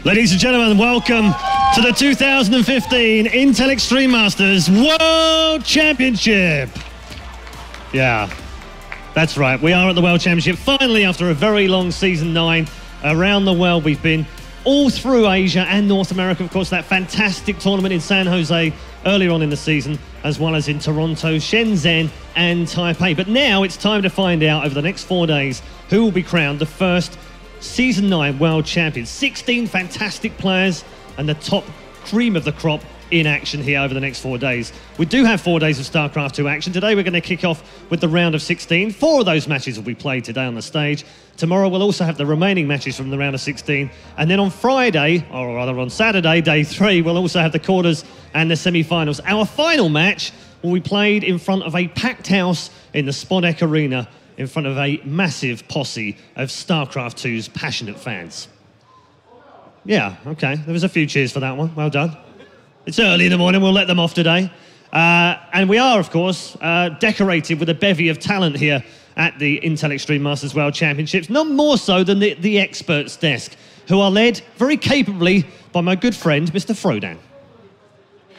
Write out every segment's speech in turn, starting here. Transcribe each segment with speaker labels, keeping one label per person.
Speaker 1: Ladies and gentlemen, welcome to the 2015 Intel Extreme Masters World Championship. Yeah, that's right. We are at the World Championship. Finally, after a very long Season 9, around the world we've been, all through Asia and North America. Of course, that fantastic tournament in San Jose earlier on in the season, as well as in Toronto, Shenzhen and Taipei. But now it's time to find out over the next 4 days who will be crowned the first Season 9 World Champions. 16 fantastic players and the top cream of the crop in action here over the next 4 days. We do have 4 days of StarCraft 2 action. Today we're going to kick off with the round of 16. 4 of those matches will be played today on the stage. Tomorrow we'll also have the remaining matches from the round of 16. And then on Friday, or rather on Saturday, day 3, we'll also have the quarters and the semi-finals. Our final match will be played in front of a packed house in the Spodek Arena, in front of a massive posse of StarCraft 2's passionate fans. Yeah, okay, there was a few cheers for that one, well done. It's early in the morning, we'll let them off today. And we are, of course, decorated with a bevy of talent here at the Intel Extreme Masters World Championships, not more so than the experts desk, who are led very capably by my good friend, Mr. Frodan.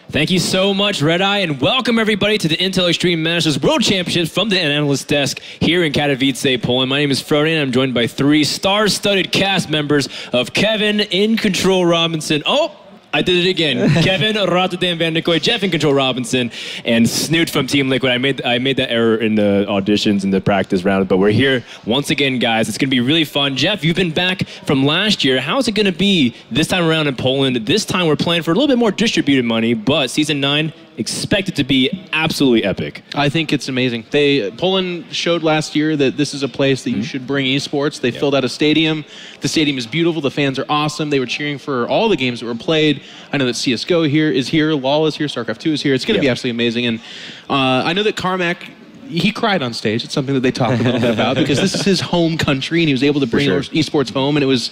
Speaker 2: Thank you so much, Red Eye, and welcome everybody to the Intel Extreme Masters World Championships from the analyst desk here in Katowice, Poland. My name is Frodan, and I'm joined by 3 star-studded cast members of Kevin in Control Robinson. Oh, I did it again. Kevin, Rotterdam Van der Kooi, Jeff in Control Robinson, and Snoot from Team Liquid. I made that error in the auditions and the practice round, but we're here once again, guys. It's going to be really fun. Jeff, you've been back from last year. How's it going to be this time around in Poland? This time we're playing for a little bit more distributed money, but Season 9 expected to be absolutely epic.
Speaker 3: I think it's amazing. Poland showed last year that this is a place that you should bring esports. They filled out a stadium. The stadium is beautiful. The fans are awesome. They were cheering for all the games that were played. I know that CSGO is here, LoL is here, StarCraft 2 is here. It's going to be absolutely amazing. And I know that Carmack, he cried on stage. It's something that they talked a little bit about because this is his home country and he was able to bring esports home, and it was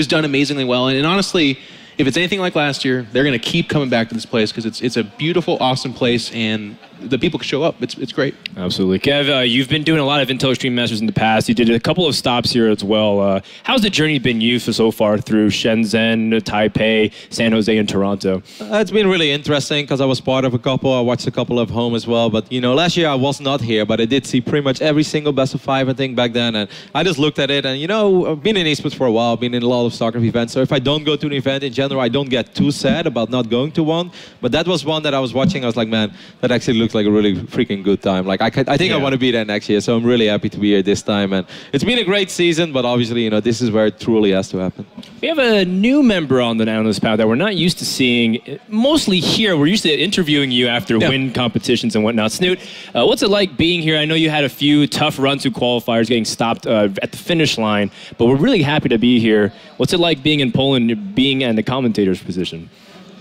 Speaker 3: done amazingly well. And honestly, if it's anything like last year, they're going to keep coming back to this place because it's a beautiful, awesome place, and the people can show up. It's great.
Speaker 2: Absolutely. Kev, you've been doing a lot of Intel Extreme Masters in the past. You did a couple of stops here as well. How's the journey been so far through Shenzhen, Taipei, San Jose, and Toronto?
Speaker 4: It's been really interesting because I was part of a couple. I watched a couple of home as well. But, you know, last year I was not here, but I did see pretty much every single best of 5, I think, back then. And I just looked at it and, you know, I've been in esports for a while. I've been in a lot of StarCraft events. So if I don't go to an event in general, I don't get too sad about not going to one. But that was one that I was watching. I was like, man, that actually looks like a really freaking good time. Like, I think I want to be there next year. So I'm really happy to be here this time. And it's been a great season, but obviously, you know, this is where it truly has to happen.
Speaker 2: We have a new member on the analyst panel that we're not used to seeing, mostly here. We're used to interviewing you after win competitions and whatnot. Snoot, what's it like being here? I know you had a few tough runs through qualifiers, getting stopped at the finish line, but we're really happy to be here. What's it like being in Poland, being in the commentator's position?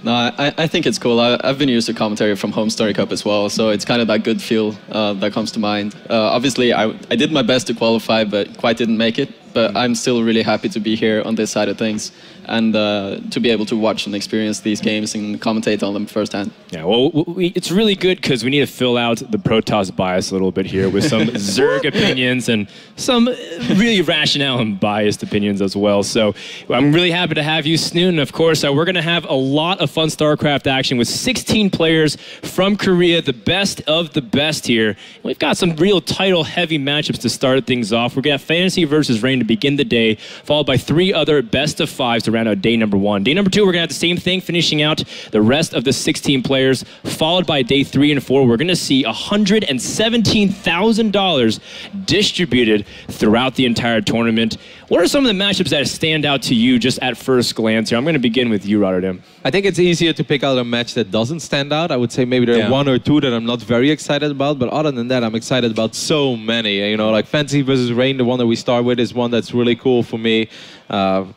Speaker 5: No, I think it's cool. I've been used to commentary from Home Story Cup as well, so it's kind of that good feel that comes to mind. Obviously, I did my best to qualify, but quite didn't make it. But I'm still really happy to be here on this side of things and to be able to watch and experience these games and commentate on them firsthand.
Speaker 2: Yeah, well, it's really good because we need to fill out the Protoss bias a little bit here with some Zerg opinions and some really rationale and biased opinions as well. So I'm really happy to have you, Snoot. And of course, we're going to have a lot of fun StarCraft action with 16 players from Korea, the best of the best here. We've got some real title-heavy matchups to start things off. We're going to have FanTaSy versus Rain to begin the day, followed by 3 other best of 5s to round out day number 1. Day number 2, we're going to have the same thing, finishing out the rest of the 16 players, followed by day 3 and 4. We're going to see $117,000 distributed throughout the entire tournament. What are some of the matchups that stand out to you just at first glance here? I'm going to begin with you, Rotterdam.
Speaker 4: I think it's easier to pick out a match that doesn't stand out. I would say maybe there are 1 or 2 that I'm not very excited about, but other than that, I'm excited about so many. You know, like FanTaSy versus Rain, the one that we start with, is one that's really cool for me.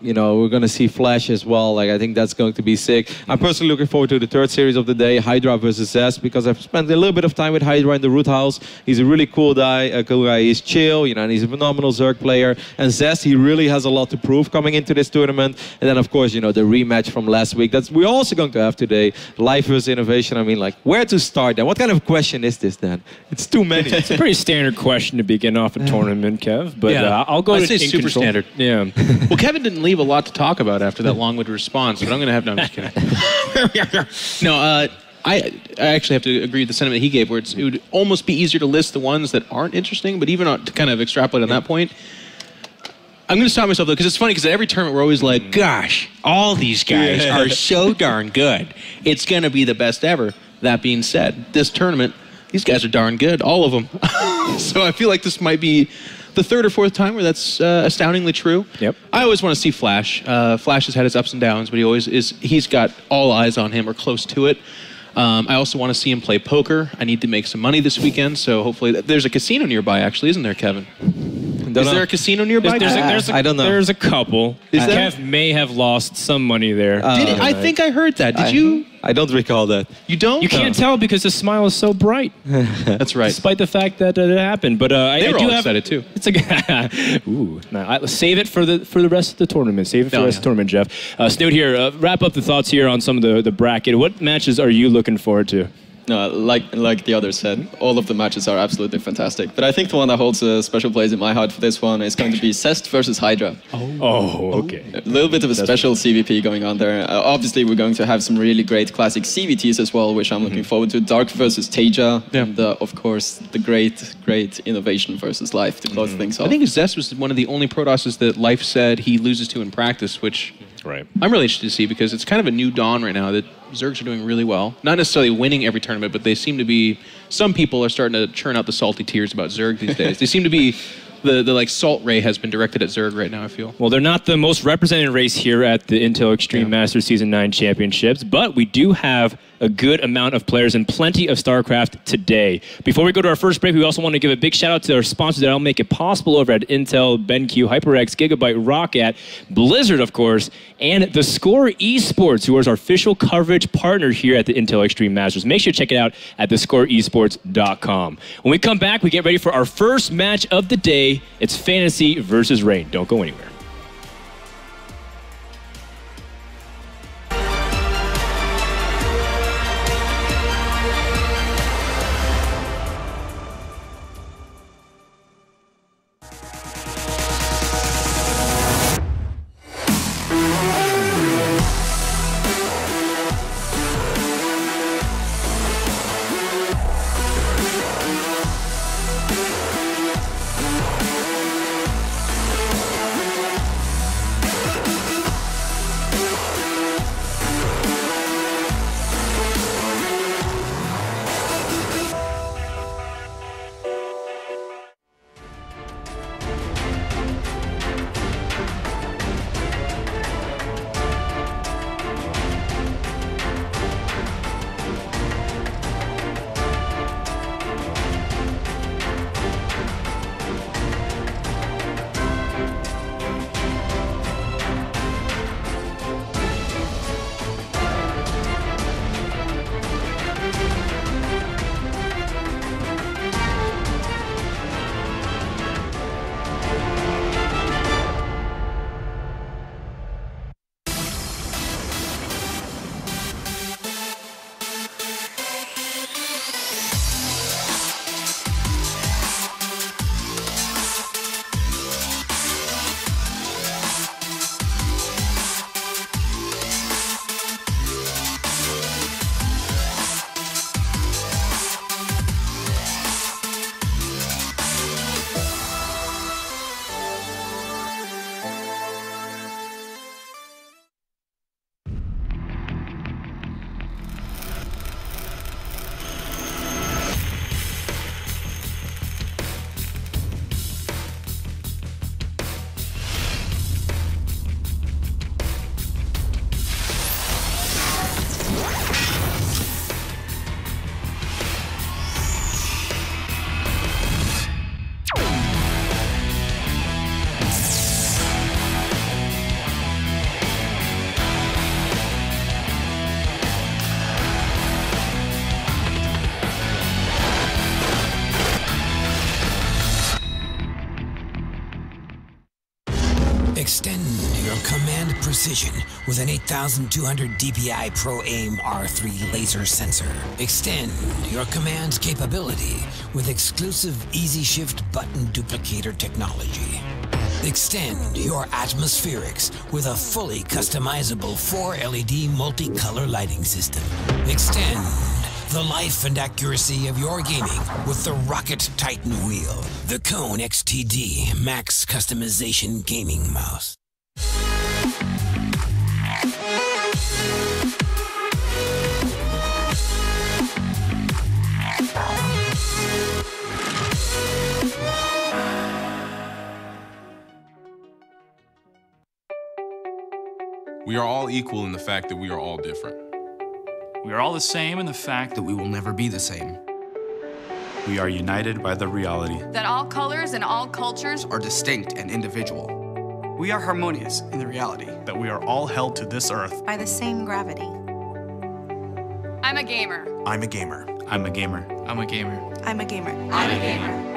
Speaker 4: You know, we're going to see Flash as well. Like, I think that's going to be sick. I'm personally looking forward to the 3rd series of the day, Hydra versus Zest, because I've spent a little bit of time with Hydra in the Root House. He's a really cool guy. He's chill, you know, and he's a phenomenal Zerg player. And Zest, he really has a lot to prove coming into this tournament. And then, of course, you know, the rematch from last week. We're also going to have today. Life versus Innovation. I mean, like, where to start then? What kind of question is this then? It's too many.
Speaker 2: It's a pretty standard question to begin off a tournament, Kev. But I'll go to
Speaker 3: super standard.
Speaker 2: Yeah.
Speaker 3: Well, Kevin didn't leave a lot to talk about after that long-winded response, but I'm going to have... No, I'm just kidding. No, I actually have to agree with the sentiment he gave, where it would almost be easier to list the ones that aren't interesting, but even to kind of extrapolate on that point, I'm going to stop myself, though, because it's funny, because at every tournament we're always like, gosh, all these guys are so darn good. It's going to be the best ever. That being said, this tournament, these guys are darn good, all of them. So I feel like this might be the third or fourth time where that's astoundingly true.
Speaker 2: Yep.
Speaker 3: I always want to see Flash. Flash has had his ups and downs, but he's got all eyes on him or close to it. I also want to see him play poker. I need to make some money this weekend, so hopefully... There's a casino nearby, actually, isn't there, Kevin? Is there a casino nearby?
Speaker 2: I don't know. There's a couple. Kev may have lost some money there.
Speaker 3: I think I heard that. Did you?
Speaker 4: I don't recall that.
Speaker 3: You don't?
Speaker 2: You can't tell because his smile is so bright.
Speaker 3: That's right.
Speaker 2: Despite the fact that it happened, but
Speaker 3: they were all excited too.
Speaker 2: It's ooh. Save it for the rest of the tournament. Save it for the rest of the tournament, Jeff. Snoot here. Wrap up the thoughts here on some of the bracket. What matches are you looking forward to?
Speaker 5: No, like the others said, all of the matches are absolutely fantastic. But I think the one that holds a special place in my heart for this one is going to be Zest versus Hydra.
Speaker 2: Oh, okay.
Speaker 5: A little bit of a special CvP going on there. Obviously, we're going to have some really great classic CVTs as well, which I'm looking forward to. Dark versus Taja, and of course, the great Innovation versus Life to close things off.
Speaker 3: I think Zest was one of the only Protosses that Life said he loses to in practice, which I'm really interested to see, because it's kind of a new dawn right now that Zergs are doing really well. Not necessarily winning every tournament, but they seem to be... Some people are starting to churn out the salty tears about Zerg these days. They seem to be... The like salt ray has been directed at Zerg right now, I feel.
Speaker 2: Well, they're not the most represented race here at the Intel Extreme Masters Season 9 Championships, but we do have a good amount of players and plenty of StarCraft today. Before we go to our first break, we also want to give a big shout out to our sponsors that help make it possible over at Intel, BenQ, HyperX, Gigabyte, Roccat, Blizzard, of course, and the Score Esports, who is our official coverage partner here at the Intel Extreme Masters. Make sure to check it out at thescoreesports.com. When we come back, we get ready for our first match of the day. It's FanTaSy versus Rain. Don't go anywhere.
Speaker 6: Extend your command precision with an 8200 DPI Pro Aim R3 laser sensor. Extend your command capability with exclusive Easy Shift button duplicator technology. Extend your atmospherics with a fully customizable 4-LED multicolor lighting system. Extend the life and accuracy of your gaming with the Rocket Titan wheel, the Cone XTD Max Customization Gaming Mouse.
Speaker 7: We are all equal in the fact that we are all different.
Speaker 8: We are all the same in the fact that we will never be the same. We are united by the reality
Speaker 9: that all colors and all cultures
Speaker 8: are distinct and individual. We are harmonious in the reality that we are all held to this earth
Speaker 9: by the same gravity. I'm a gamer.
Speaker 8: I'm a gamer. I'm a gamer. I'm a gamer.
Speaker 9: I'm a gamer. I'm a gamer.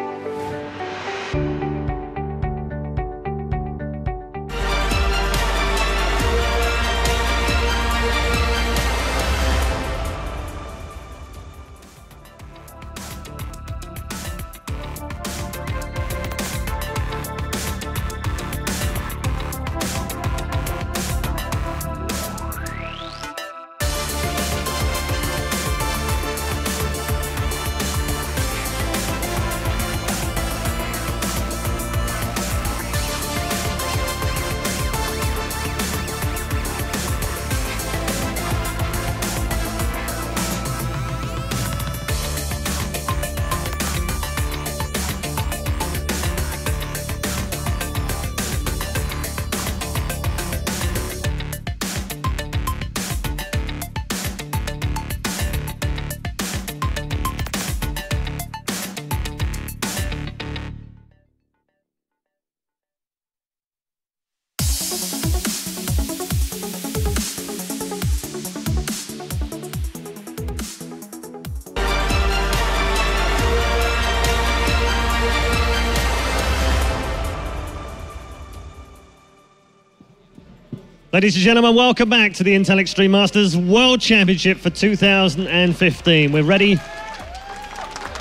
Speaker 1: Ladies and gentlemen, welcome back to the Intel Extreme Masters World Championship for 2015. We're ready.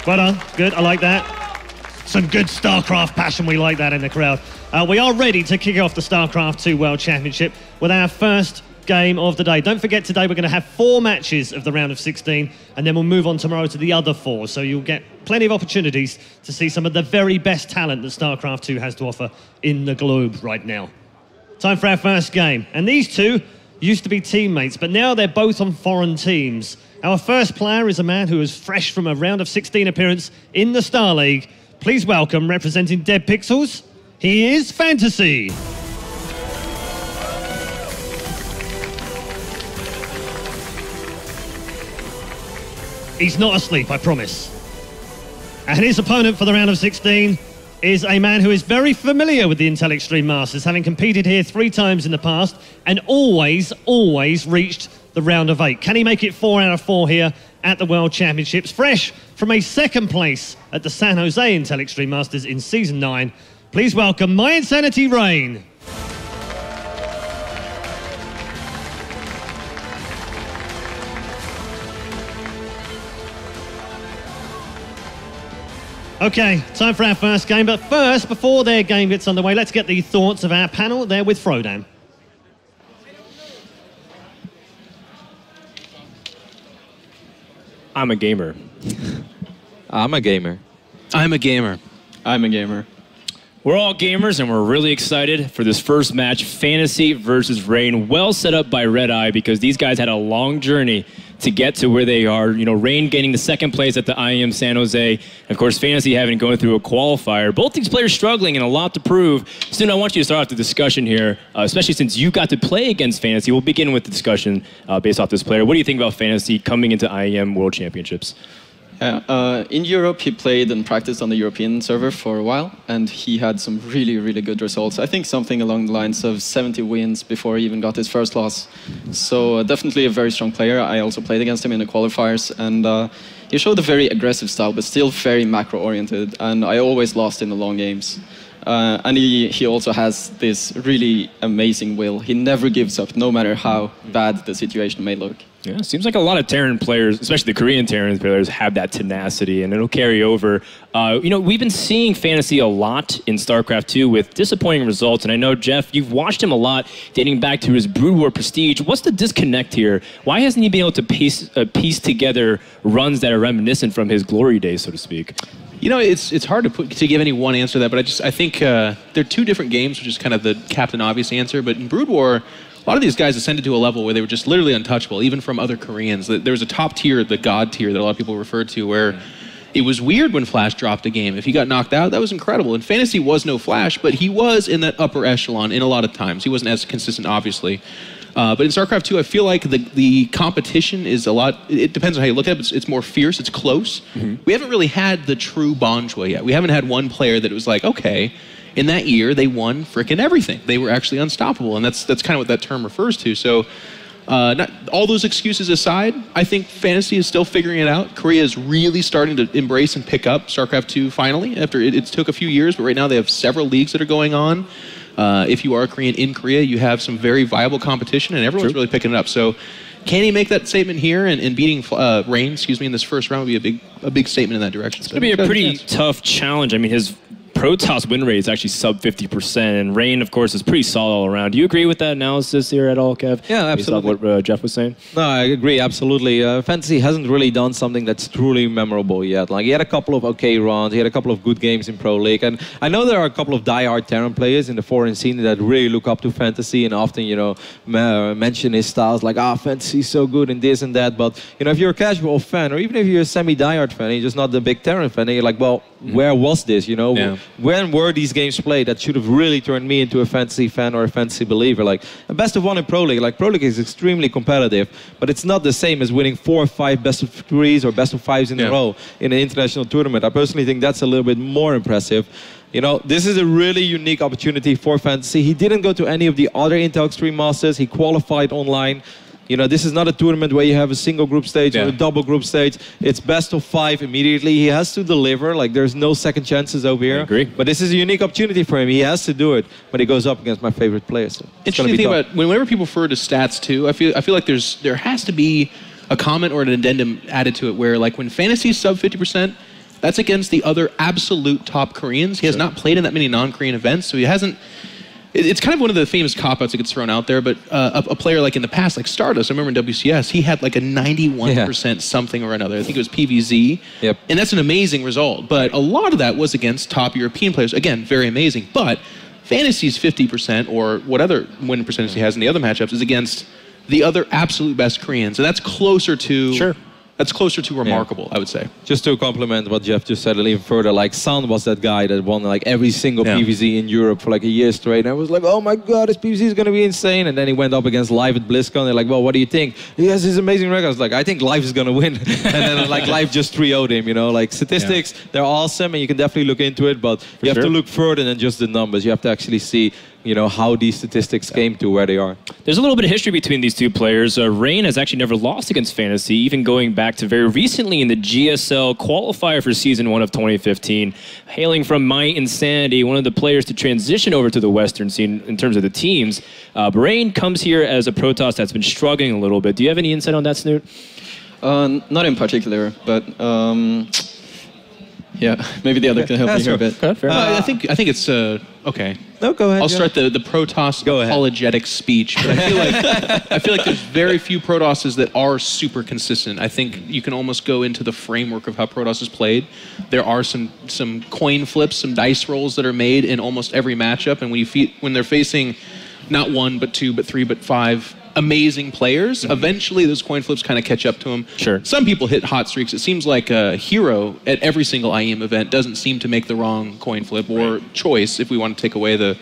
Speaker 1: Well done. Good. I like that. Some good StarCraft passion. We like that in the crowd. We are ready to kick off the StarCraft 2 World Championship with our first game of the day. Don't forget, today we're going to have 4 matches of the round of 16, and then we'll move on tomorrow to the other 4. So you'll get plenty of opportunities to see some of the very best talent that StarCraft 2 has to offer in the globe right now. Time for our first game. And these two used to be teammates, but now they're both on foreign teams. Our first player is a man who is fresh from a round of 16 appearance in the Star League. Please welcome, representing Dead Pixels, he is FanTaSy. He's not asleep, I promise. And his opponent for the round of 16 is a man who is very familiar with the Intel Extreme Masters, having competed here 3 times in the past and always reached the round of 8. Can he make it 4 out of 4 here at the World Championships? Fresh from a 2nd place at the San Jose Intel Extreme Masters in Season 9, please welcome My Insanity Rain. Okay, time for our first game, but first, before their game gets underway, let's get the thoughts of our panel there with Frodan.
Speaker 2: I'm a gamer.
Speaker 4: I'm a gamer.
Speaker 3: I'm a gamer.
Speaker 5: I'm a gamer.
Speaker 2: We're all gamers, and we're really excited for this first match, FanTaSy versus Rain. Well set up by Red Eye, because these guys had a long journey to get to where they are. You know, Rain gaining the 2nd place at the IEM San Jose. And of course, FanTaSy having going through a qualifier. Both these players struggling and a lot to prove. Soon, I want you to start off the discussion here, especially since you got to play against FanTaSy. We'll begin with the discussion based off this player. What do you think about FanTaSy coming into IEM World Championships?
Speaker 5: In Europe, he played and practiced on the European server for a while, and he had some really, really good results. I think something along the lines of 70 wins before he even got his first loss. So definitely a very strong player. I also played against him in the qualifiers, and he showed a very aggressive style, but still very macro-oriented, and I always lost in the long games. And he also has this really amazing will. He never gives up, no matter how bad the situation may look.
Speaker 2: Yeah, seems like a lot of Terran players, especially the Korean Terran players, have that tenacity, and it'll carry over. You know, we've been seeing FanTaSy a lot in StarCraft 2 with disappointing results, and I know, Jeff, you've watched him a lot dating back to his Brood War prestige. What's the disconnect here? Why hasn't he been able to piece together runs that are reminiscent from his glory days, so to speak?
Speaker 3: You know, it's hard to give any one answer to that, but I think they're two different games, which is kind of the Captain Obvious answer. But in Brood War, a lot of these guys ascended to a level where they were just literally untouchable, even from other Koreans. There was a top tier, the God tier, that a lot of people referred to, where it was weird when Flash dropped a game. If he got knocked out, that was incredible. And FanTaSy was no Flash, but he was in that upper echelon in a lot of times. He wasn't as consistent, obviously. But in StarCraft 2, I feel like the competition is a lot, it depends on how you look at it, but it's more fierce, it's close. We haven't really had the true Bonjour yet. We haven't had one player that was like, okay, in that year, they won frickin' everything. They were actually unstoppable, and that's kind of what that term refers to. So, not all those excuses aside, I think FanTaSy is still figuring it out. Korea is really starting to embrace and pick up StarCraft 2 finally, after it took a few years, but right now they have several leagues that are going on. If you are a Korean in Korea, you have some very viable competition, and everyone's really picking it up. So, can he make that statement here, and beating Rain, in this first round would be a big statement in that direction.
Speaker 2: It's going to be a pretty tough challenge. I mean, his Protoss win rate is actually sub 50%, and Rain, of course, is pretty solid all around. Do you agree with that analysis here at all, Kev?
Speaker 4: Yeah, absolutely.
Speaker 2: Based off what Jeff was saying?
Speaker 4: No, I agree, absolutely. FanTaSy hasn't really done something that's truly memorable yet. Like, he had a couple of okay runs, he had a couple of good games in Pro League, and I know there are a couple of die-hard Terran players in the foreign scene that really look up to FanTaSy and often, you know, mention his styles like, FanTaSy is so good and this and that. But, you know, if you're a casual fan, or even if you're a semi-die-hard fan, you're just not the big Terran fan, and you're like, well, where was this, you know?
Speaker 3: Yeah.
Speaker 4: When were these games played that should have really turned me into a FanTaSy fan or a FanTaSy believer? Like, a best of one in Pro League. Like, Pro League is extremely competitive, but it's not the same as winning 4 or 5 best of 3s or best of 5s in a row in an international tournament. I personally think that's a little bit more impressive. You know, this is a really unique opportunity for FanTaSy. He didn't go to any of the other Intel Extreme Masters. He qualified online. You know, this is not a tournament where you have a single group stage or a double group stage. It's best of 5 immediately. He has to deliver. Like, there's no second chances over here.
Speaker 2: I agree.
Speaker 4: But this is a unique opportunity for him. He has to do it. But he goes up against my favorite players. So
Speaker 3: interesting thing about whenever people refer to stats too, I feel like there has to be a comment or an addendum added to it where, like, when FanTaSy is sub 50%, that's against the other absolute top Koreans. He has not played in that many non-Korean events, so he hasn't. It's kind of one of the famous cop-outs that gets thrown out there, but a player like in the past, like Stardust, I remember in WCS, he had like a 91% something or another. I think it was PVZ.
Speaker 4: Yep.
Speaker 3: And that's an amazing result. But a lot of that was against top European players. Again, very amazing. But FanTaSy's 50%, or what other win percentage he has in the other matchups, is against the other absolute best Koreans. And that's closer to... That's closer to remarkable, I would say.
Speaker 4: Just to compliment what Jeff just said a little further, like, San was that guy that won like every single PVZ in Europe for like a year straight. And I was like, oh my God, this PVZ is going to be insane. And then he went up against Live at BlizzCon. They're like, well, what do you think? He has his amazing record. I was like, I think Live is going to win. And then like Live just 3-0'd him, you know. Like, statistics, they're awesome and you can definitely look into it, but you have to look further than just the numbers. You have to actually see, you know, how these statistics came to where they are.
Speaker 2: There's a little bit of history between these two players. Rain has actually never lost against FanTaSy, even going back to very recently in the GSL qualifier for Season 1 of 2015. Hailing from My Insanity, one of the players to transition over to the Western scene in terms of the teams. Rain comes here as a Protoss that's been struggling a little bit. Do you have any insight on that, Snoot?
Speaker 5: Not in particular, but... yeah, maybe the other can help me here a bit.
Speaker 3: I think it's okay.
Speaker 4: No, go ahead.
Speaker 3: I'll start the Protoss apologetic speech. But I feel like there's very few Protosses that are super consistent. I think you can almost go into the framework of how Protoss is played. There are some coin flips, some dice rolls that are made in almost every matchup, and when they're facing not 1, but 2, but 3, but 5 amazing players, eventually those coin flips kind of catch up to them.
Speaker 2: Sure.
Speaker 3: Some people hit hot streaks. It seems like a hero at every single IEM event doesn't seem to make the wrong coin flip or choice, if we want to take away the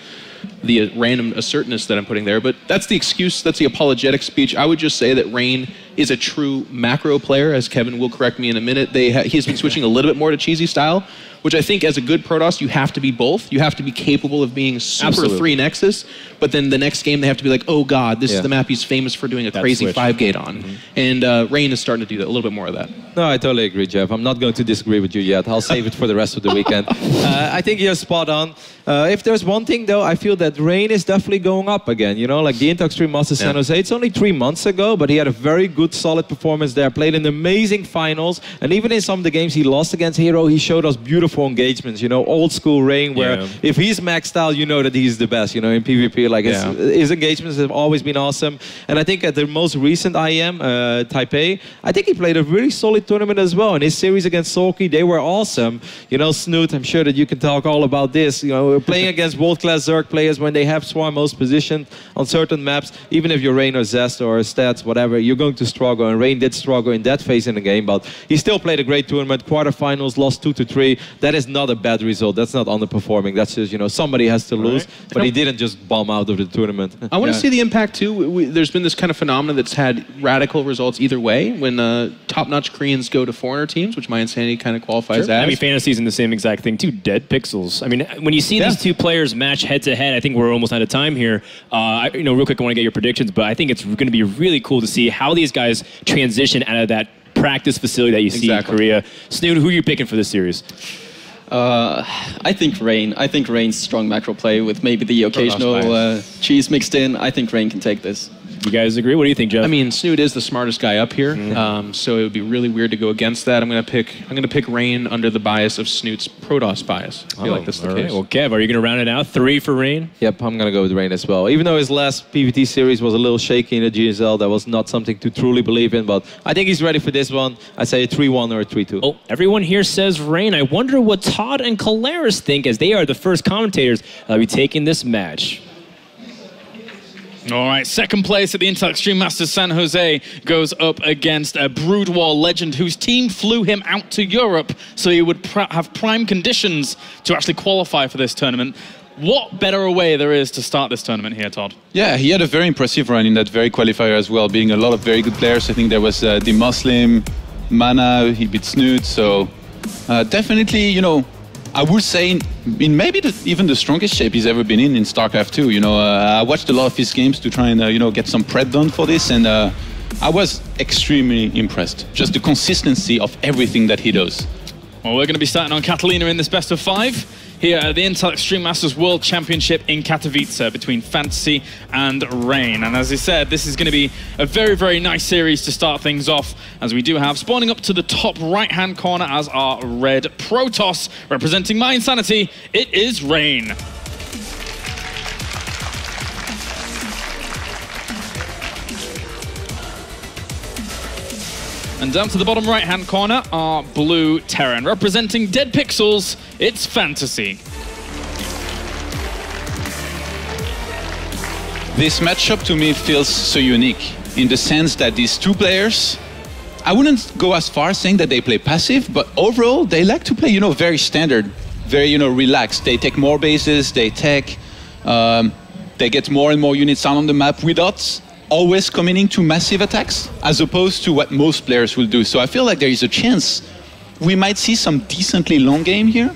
Speaker 3: the random assertiveness that I'm putting there. But that's the excuse, that's the apologetic speech. I would just say that Rain is a true macro player, as Kevin will correct me in a minute. He's been switching a little bit more to cheesy style, which I think as a good Protoss, you have to be both. You have to be capable of being super free Nexus, but then the next game they have to be like, oh God, this is the map he's famous for doing a crazy 5-gate on. And Rain is starting to do that, a little bit more of that.
Speaker 4: No, I totally agree, Jeff. I'm not going to disagree with you yet. I'll save it for the rest of the weekend. I think you're spot on. If there's one thing, though, I feel that Rain is definitely going up again. You know, like the Intel Extreme Masters San Jose, it's only 3 months ago, but he had a very good, solid performance there, played in amazing finals, and even in some of the games he lost against Hero, he showed us beautiful engagements, you know, old school Rain, where if he's maxed out, you know that he's the best, you know, in PvP. Like, his engagements have always been awesome. And I think at the most recent IEM, Taipei, I think he played a really solid tournament as well. And his series against Sulky, they were awesome. You know, Snoot, I'm sure that you can talk all about this. You know, playing against world-class Zerg players when they have Swarm most positioned on certain maps, even if you're Rain or Zest or Stats, whatever, you're going to struggle. And Rain did struggle in that phase in the game, but he still played a great tournament. Quarterfinals, lost 2-3. That is not a bad result. That's not underperforming. That's just, you know, somebody has to lose, but he didn't just bomb out of the tournament.
Speaker 3: I want to see the impact too. There's been this kind of phenomenon that's had radical results either way. When top-notch Koreans go to foreigner teams, which My Insanity kind of qualifies as.
Speaker 2: I mean, FanTaSy's in the same exact thing too. Dead Pixels. I mean, when you see these two players match head-to-head, I think we're almost out of time here. You know, real quick, I want to get your predictions, but I think it's going to be really cool to see how these guys transition out of that practice facility that you see in Korea. Snoot, who are you picking for this series?
Speaker 5: I think Rain. I think Rain's strong macro play with maybe the occasional cheese mixed in. I think Rain can take this.
Speaker 2: You guys agree? What do you think, Jeff?
Speaker 3: I mean, Snoot is the smartest guy up here, so it would be really weird to go against that. I'm gonna pick Rain under the bias of Snoot's Protoss bias. I feel like that's the case.
Speaker 2: Well, Kev, are you gonna round it out? 3 for Rain?
Speaker 4: Yep, I'm gonna go with Rain as well. Even though his last PvT series was a little shaky in the GSL, that was not something to truly believe in, but I think he's ready for this one. I say a 3-1 or a 3-2.
Speaker 2: Oh, everyone here says Rain. I wonder what Todd and Calaris think, as they are the first commentators that'll be taking this match.
Speaker 10: All right, second place at the Intel Extreme Masters San Jose goes up against a Brood War legend whose team flew him out to Europe so he would have prime conditions to actually qualify for this tournament. What better way there is to start this tournament here, Todd?
Speaker 11: Yeah, he had a very impressive run in that very qualifier as well, being a lot of very good players. I think there was the Muslim, Mana, he beat Snoot, so definitely, you know, I would say in maybe even the strongest shape he's ever been in StarCraft 2. You know, I watched a lot of his games to try and you know, get some prep done for this, and I was extremely impressed. Just the consistency of everything that he does.
Speaker 10: Well, we're going to be starting on Catalina in this best of 5 here at the Intel Extreme Masters World Championship in Katowice between FanTaSy and Rain. And as I said, this is going to be a very, very nice series to start things off, as we do have spawning up to the top right-hand corner as our red Protoss. Representing My Insanity, it is Rain. And down to the bottom right-hand corner are blue Terran. Representing Dead Pixels, it's FanTaSy.
Speaker 11: This matchup to me feels so unique in the sense that these two players, I wouldn't go as far saying that they play passive, but overall they like to play, you know, very standard, very, you know, relaxed. They take more bases, they take, they get more and more units out on the map without always committing to massive attacks, as opposed to what most players will do. So I feel like there is a chance we might see some decently long game here.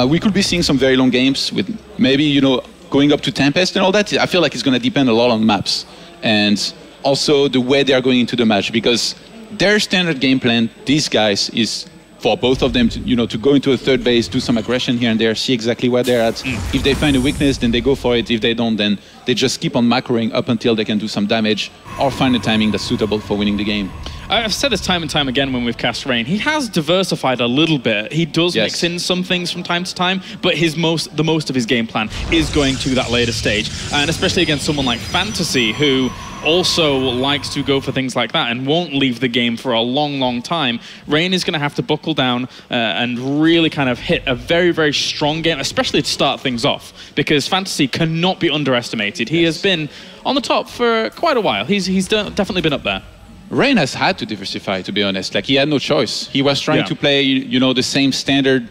Speaker 11: We could be seeing some very long games with maybe, you know, going up to Tempest and all that. I feel like it's going to depend a lot on maps and also the way they are going into the match, because their standard game plan, these guys, is for both of them to, you know, to go into a third base, do some aggression here and there, see exactly where they're at. If they find a weakness, then they go for it. If they don't, then they just keep on macroing up until they can do some damage or find a timing that's suitable for winning the game.
Speaker 10: I've said this time and time again when we've cast Rain. He has diversified a little bit. He does mix in some things from time to time, but the most of his game plan is going to that later stage. And especially against someone like FanTaSy, who also likes to go for things like that and won't leave the game for a long, long time. Rain is going to have to buckle down and really kind of hit a very, very strong game, especially to start things off, because FanTaSy cannot be underestimated. He has been on the top for quite a while. He's definitely been up there.
Speaker 11: Rain has had to diversify, to be honest. Like, he had no choice. He was trying to play, you know, the same standard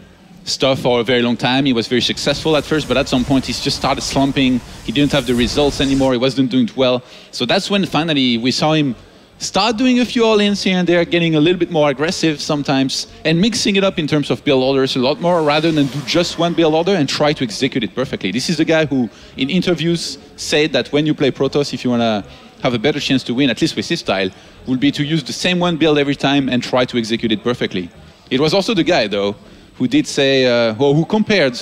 Speaker 11: stuff for a very long time. He was very successful at first, but at some point he just started slumping. He didn't have the results anymore. He wasn't doing well. So that's when finally we saw him start doing a few all-ins here and there, getting a little bit more aggressive sometimes, and mixing it up in terms of build orders a lot more, rather than do just one build order and try to execute it perfectly. This is the guy who, in interviews, said that when you play Protoss, if you want to have a better chance to win, at least with his style, will be to use the same one build every time and try to execute it perfectly. It was also the guy, though, who did say, or who compared,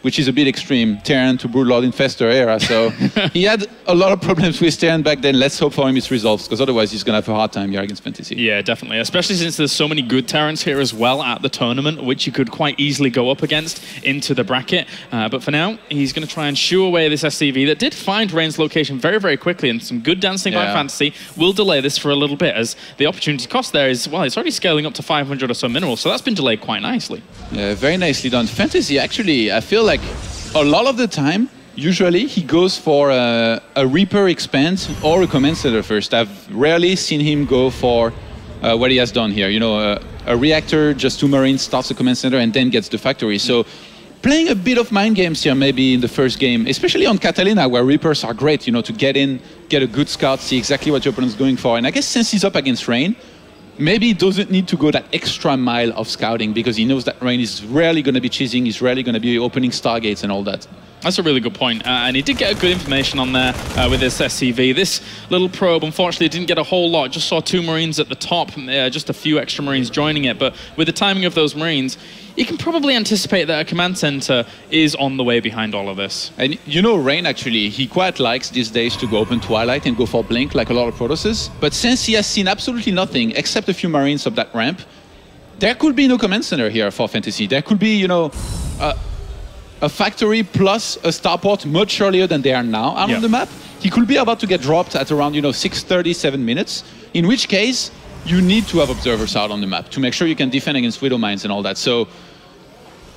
Speaker 11: which is a bit extreme, Terran to Broodlord Infestor era. So he had a lot of problems with Terran back then. Let's hope for him it resolves, because otherwise he's going to have a hard time here against FanTaSy.
Speaker 10: Yeah, definitely. Especially since there's so many good Terrans here as well at the tournament, which you could quite easily go up against into the bracket. But for now, he's going to try and shoo away this SCV that did find Rain's location very, very quickly, and some good dancing by FanTaSy will delay this for a little bit, as the opportunity cost there is, well, it's already scaling up to 500 or so minerals, so that's been delayed quite nicely.
Speaker 11: Yeah, very nicely done. FanTaSy, actually, I feel like a lot of the time, usually he goes for a Reaper expand or a Command Center first. I've rarely seen him go for what he has done here. You know, a reactor, just 2 Marines, starts the Command Center and then gets the factory. So playing a bit of mind games here maybe in the first game, especially on Catalina, where Reapers are great, you know, to get in, get a good scout, see exactly what your opponent's going for. And I guess since he's up against Rain, maybe he doesn't need to go that extra mile of scouting, because he knows that Rain is rarely going to be cheesing, he's rarely going to be opening Stargates and all that.
Speaker 10: That's a really good point. And he did get good information on there with this SCV. This little probe, unfortunately, didn't get a whole lot. Just saw 2 Marines at the top, just a few extra Marines joining it. But with the timing of those Marines, you can probably anticipate that a command center is on the way behind all of this.
Speaker 11: And you know, Rain, actually, he quite likes these days to go open Twilight and go for Blink, like a lot of Protosses. But since he has seen absolutely nothing except a few Marines up that ramp, there could be no command center here for FanTaSy. There could be, you know, a factory plus a starport much earlier than they are now out on the map. He could be about to get dropped at around, you know, 6:37 minutes, in which case you need to have observers out on the map to make sure you can defend against Widow Mines and all that. So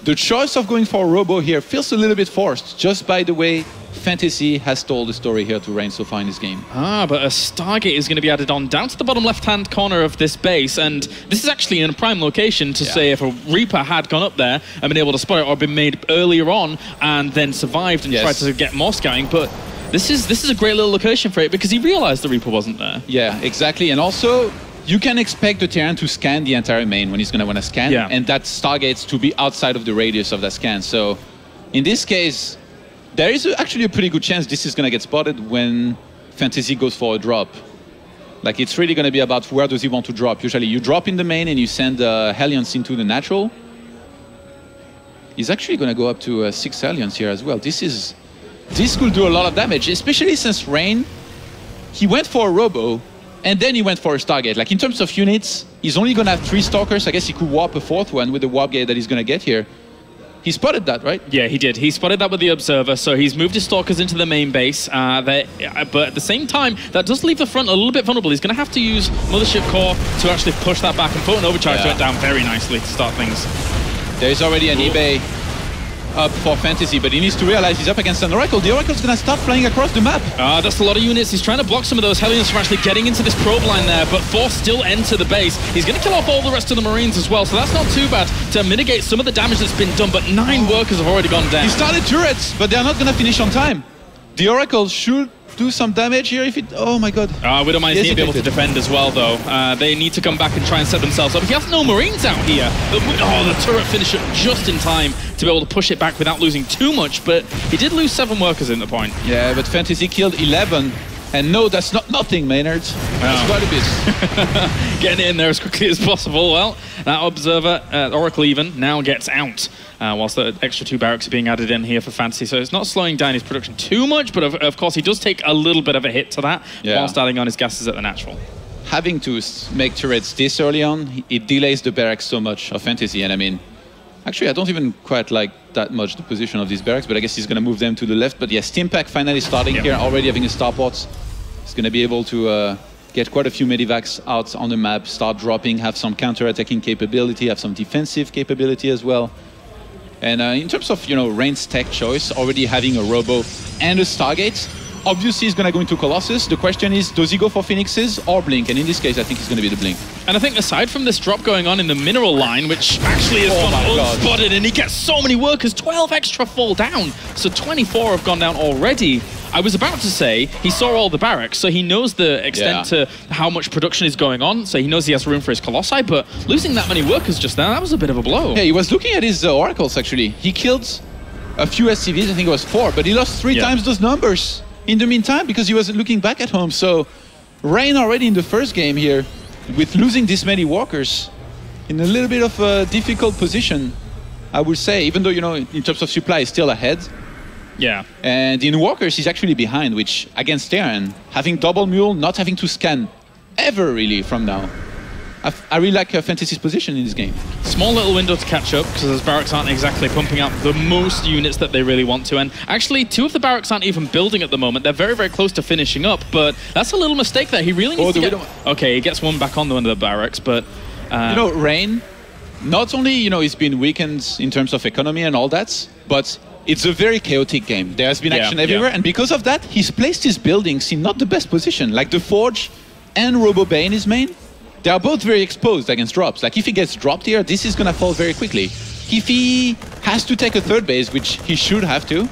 Speaker 11: the choice of going for a Robo here feels a little bit forced, just by the way FanTaSy has told the story here to Rain so far in this game.
Speaker 10: But a Stargate is going to be added on down to the bottom left-hand corner of this base, and this is actually in a prime location to say if a Reaper had gone up there and been able to spot it, or been made earlier on and then survived and tried to get more scouting. But this is a great little location for it, because he realized the Reaper wasn't there.
Speaker 11: Yeah, exactly. And also, you can expect the Terran to scan the entire main when he's going to want to scan, and that Stargates to be outside of the radius of that scan. So in this case, there is actually a pretty good chance this is going to get spotted when FanTaSy goes for a drop. Like, it's really going to be about where does he want to drop. Usually you drop in the main and you send Hellions into the natural. He's actually going to go up to 6 Hellions here as well. This could do a lot of damage, especially since Rain, he went for a Robo and then he went for a Stargate. Like, in terms of units, he's only going to have 3 Stalkers. I guess he could warp a 4th one with the warp gate that he's going to get here. He spotted that, right?
Speaker 10: Yeah, he did. He spotted that with the Observer, so he's moved his Stalkers into the main base. But at the same time, that does leave the front a little bit vulnerable. He's going to have to use Mothership Core to actually push that back, and put an Overcharge went down very nicely to start things.
Speaker 11: There's already an eBay up for FanTaSy, but he needs to realize he's up against an Oracle. The Oracle's going to start flying across the map.
Speaker 10: That's a lot of units. He's trying to block some of those Hellions from actually getting into this probe line there, but 4 still enter the base. He's going to kill off all the rest of the Marines as well, so that's not too bad to mitigate some of the damage that's been done, but 9 workers have already gone down.
Speaker 11: He started turrets, but they're not going to finish on time. The Oracle should do some damage here if it... Oh my god.
Speaker 10: Widow Mines need to be able to defend as well, though. They need to come back and try and set themselves up. He has no Marines out here. The turret finisher just in time to be able to push it back without losing too much, but he did lose 7 workers in the point.
Speaker 11: Yeah, but FanTaSy killed 11. And no, that's not nothing, Maynard. That's quite a bit.
Speaker 10: Getting it in there as quickly as possible. Well, that Observer, Oracle even, now gets out. Whilst the extra 2 barracks are being added in here for FanTaSy. So it's not slowing down his production too much, but of course he does take a little bit of a hit to that whilst adding on his gases at the natural.
Speaker 11: Having to make turrets this early on, it delays the barracks so much of FanTaSy. And I mean, actually I don't even quite like that much the position of these barracks, but I guess he's going to move them to the left. But yes, Stimpack finally starting here, already having a starport. He's going to be able to get quite a few medivacs out on the map, start dropping, have some counter-attacking capability, have some defensive capability as well. And in terms of, you know, Rain's tech choice, already having a Robo and a Stargate, obviously he's going to go into Colossus. The question is, does he go for Phoenixes or Blink? And in this case, I think he's going to be the Blink.
Speaker 10: And I think aside from this drop going on in the mineral line, which actually is unspotted, and he gets so many workers, 12 extra fall down. So 24 have gone down already. I was about to say, he saw all the barracks, so he knows the extent to how much production is going on, so he knows he has room for his Colossi, but losing that many workers just now, that was a bit of a blow.
Speaker 11: Yeah, he was looking at his Oracles, actually. He killed a few SCVs, I think it was 4, but he lost 3 times those numbers in the meantime because he wasn't looking back at home. So Rain already in the first game here, with losing this many walkers, in a little bit of a difficult position, I would say, even though, you know, in terms of supply, he's still ahead.
Speaker 10: Yeah.
Speaker 11: And in walkers, he's actually behind, which against Terran, having double mule, not having to scan ever really from now. I really like FanTaSy's position in this game.
Speaker 10: Small little window to catch up because his barracks aren't exactly pumping out the most units that they really want to. And actually, 2 of the barracks aren't even building at the moment. They're very, very close to finishing up, but that's a little mistake there. He really needs to get... Okay, he gets one back on the one of the barracks, but...
Speaker 11: You know, Rain, not only, you know, he's been weakened in terms of economy and all that, but it's a very chaotic game. There has been action everywhere, and because of that, he's placed his buildings in not the best position. Like the Forge and Robo Bay in his main, they are both very exposed against drops. Like if he gets dropped here, this is gonna fall very quickly. If he has to take a third base, which he should have to,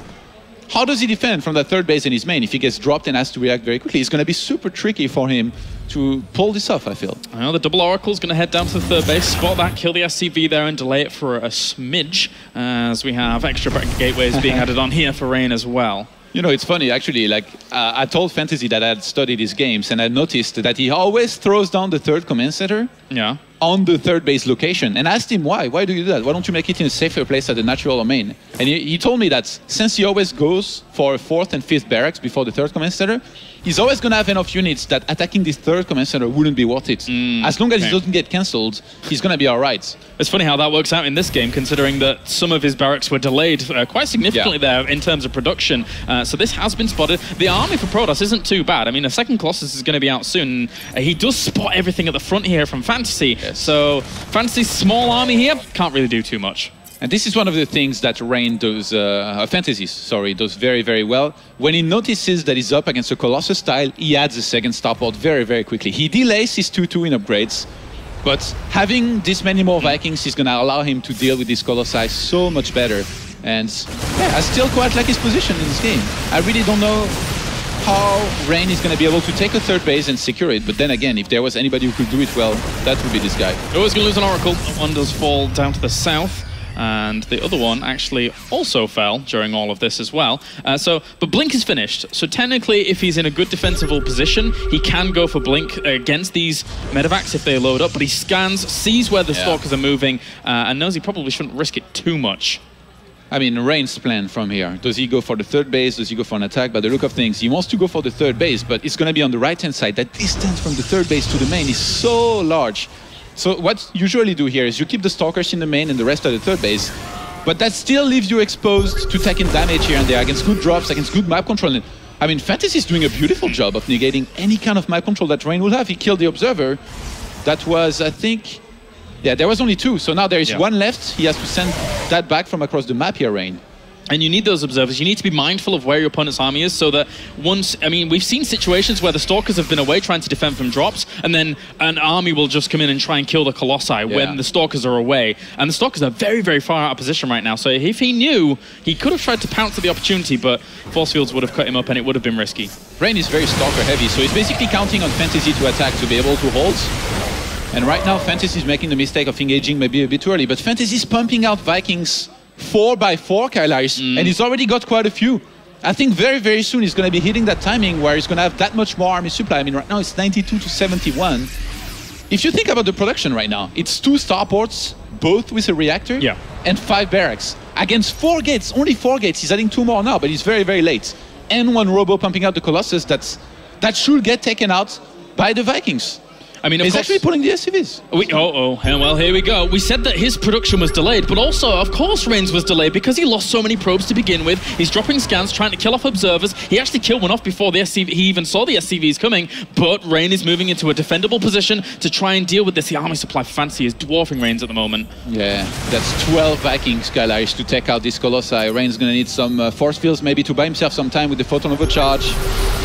Speaker 11: how does he defend from that third base in his main? If he gets dropped and has to react very quickly, it's gonna be super tricky for him to pull this off, I feel.
Speaker 10: Well, the double Oracle's going to head down to the third base, spot that, kill the SCV there and delay it for a smidge, as we have extra gateways being added on here for Rain as well.
Speaker 11: You know, it's funny, actually, like, I told FanTaSy that I had studied his games, and I noticed that he always throws down the third command center on the third base location, and asked him why. Why do you do that? Why don't you make it in a safer place at the natural domain? And he told me that since he always goes for a 4th and 5th barracks before the third command center, he's always going to have enough units that attacking this third command center wouldn't be worth it. As long as he doesn't get cancelled, he's going to be all right.
Speaker 10: It's funny how that works out in this game, considering that some of his barracks were delayed quite significantly there in terms of production. So this has been spotted. The army for Protoss isn't too bad. I mean, a second Colossus is going to be out soon. He does spot everything at the front here from FanTaSy. So FanTaSy's small army here can't really do too much.
Speaker 11: And this is one of the things that Rain does, FanTaSy, sorry, does very, very well. When he notices that he's up against a Colossus style, he adds a second starport very, very quickly. He delays his 2-2 in upgrades, but having this many more Vikings is going to allow him to deal with this Colossi so much better. And yeah, I still quite like his position in this game. I really don't know how Rain is going to be able to take a third base and secure it, but then again, if there was anybody who could do it well, that would be this guy.
Speaker 10: Always going to lose an Oracle. One does fall down to the south. And the other one actually also fell during all of this as well. But Blink is finished. So technically, if he's in a good defensible position, he can go for Blink against these medevacs if they load up. But he scans, sees where the Stalkers are moving, and knows he probably shouldn't risk it too much.
Speaker 11: I mean, Rain's plan from here. Does he go for the third base? Does he go for an attack? By the look of things, he wants to go for the third base, but it's going to be on the right-hand side. That distance from the third base to the main is so large. So what you usually do here is you keep the Stalkers in the main and the rest at the third base, but that still leaves you exposed to taking damage here and there against good drops, against good map control. I mean, FanTaSy is doing a beautiful job of negating any kind of map control that Rain will have. He killed the Observer. That was, I think... Yeah, there was only 2, so now there is 1 left. He has to send that back from across the map here, Rain.
Speaker 10: And you need those observers. You need to be mindful of where your opponent's army is so that once... I mean, we've seen situations where the Stalkers have been away trying to defend from drops, and then an army will just come in and try and kill the Colossi when the Stalkers are away. And the Stalkers are very, very far out of position right now. So if he knew, he could have tried to pounce at the opportunity, but Force Fields would have cut him up and it would have been risky.
Speaker 11: Rain is very Stalker heavy, so he's basically counting on FanTaSy to attack to be able to hold. And right now, FanTaSy is making the mistake of engaging maybe a bit too early, but FanTaSy is pumping out Vikings 4x4, Kailaris, and he's already got quite a few. I think very, very soon he's going to be hitting that timing where he's going to have that much more army supply. I mean, right now it's 92 to 71. If you think about the production right now, it's 2 starports, both with a reactor, and 5 barracks. Against 4 gates, only 4 gates. He's adding 2 more now, but he's very, very late. And 1 robo pumping out the Colossus that should get taken out by the Vikings.
Speaker 10: I mean,
Speaker 11: he's actually pulling the SCVs.
Speaker 10: Well, here we go. We said that his production was delayed, but also, of course, Rain's was delayed because he lost so many probes to begin with. He's dropping scans, trying to kill off observers. He actually killed one off before the SCV, he even saw the SCVs coming, but Rain is moving into a defendable position to try and deal with this. The army supply for FanTaSy is dwarfing Rain's at the moment.
Speaker 11: Yeah, that's 12 Vikings, Kailash, to take out this Colossi. Rain's going to need some force fields, maybe to buy himself some time with the Photon Overcharge.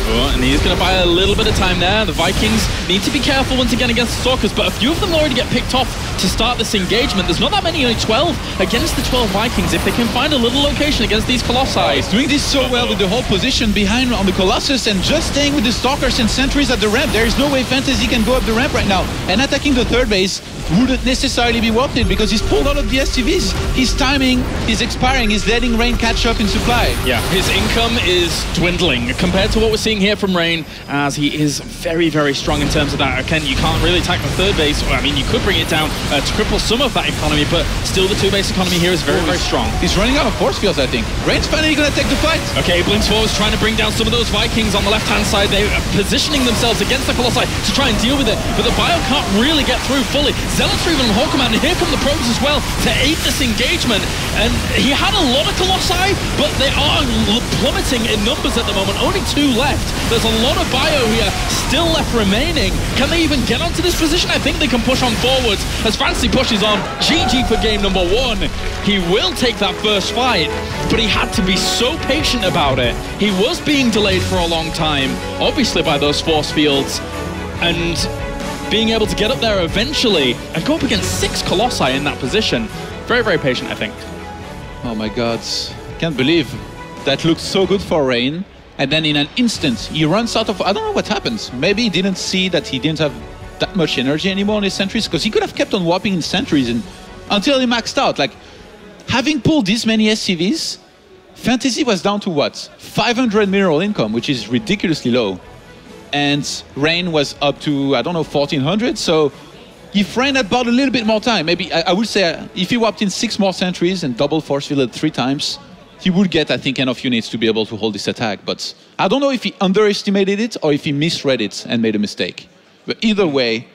Speaker 10: Oh, and he's going to buy a little bit of time there. The Vikings need to be careful once again against the Stalkers, but a few of them already get picked off to start this engagement. There's not that many, only 12 against the 12 Vikings. If they can find a little location against these Colossi.
Speaker 11: He's doing this so well with the whole position behind on the Colossus and just staying with the Stalkers and sentries at the ramp. There is no way FanTaSy can go up the ramp right now. And attacking the third base wouldn't necessarily be worth it because he's pulled out of the SCVs. His timing is expiring. He's letting Rain catch up in supply.
Speaker 10: Yeah, his income is dwindling compared to what we're seeing here from Rain, as he is very, very strong in terms of that. Again, you can't really attack the third base. Well, I mean, you could bring it down to cripple some of that economy, but still the two-base economy here is very, very strong.
Speaker 11: He's running out of force fields, I think. Rain's finally going to take the fight.
Speaker 10: Okay, Blinks forwards trying to bring down some of those Vikings on the left-hand side. They are positioning themselves against the Colossi to try and deal with it, but the Bio can't really get through fully. Zealots are even on Hawk Command, and here come the probes as well to aid this engagement. And he had a lot of Colossi, but they are plummeting in numbers at the moment. Only 2 left. There's a lot of Bio here still left remaining. Can they even get onto this position? I think they can push on forwards as FanTaSy pushes on. GG for game number 1. He will take that first fight, but he had to be so patient about it. He was being delayed for a long time, obviously by those force fields, and being able to get up there eventually and go up against 6 Colossi in that position. Very, very patient, I think.
Speaker 11: Oh my god, can't believe that looked so good for Rain. And then in an instant, he runs out of... I don't know what happens. Maybe he didn't see that he didn't have that much energy anymore on his sentries, because he could have kept on whopping in sentries until he maxed out. Like, having pulled this many SCVs, FanTaSy was down to what? 500 mineral income, which is ridiculously low. And Rain was up to, I don't know, 1400. So if Rain had bought a little bit more time, maybe I would say if he whopped in 6 more sentries and double force fielded 3 times, he would get, I think, enough units to be able to hold this attack. But I don't know if he underestimated it or if he misread it and made a mistake. But either way,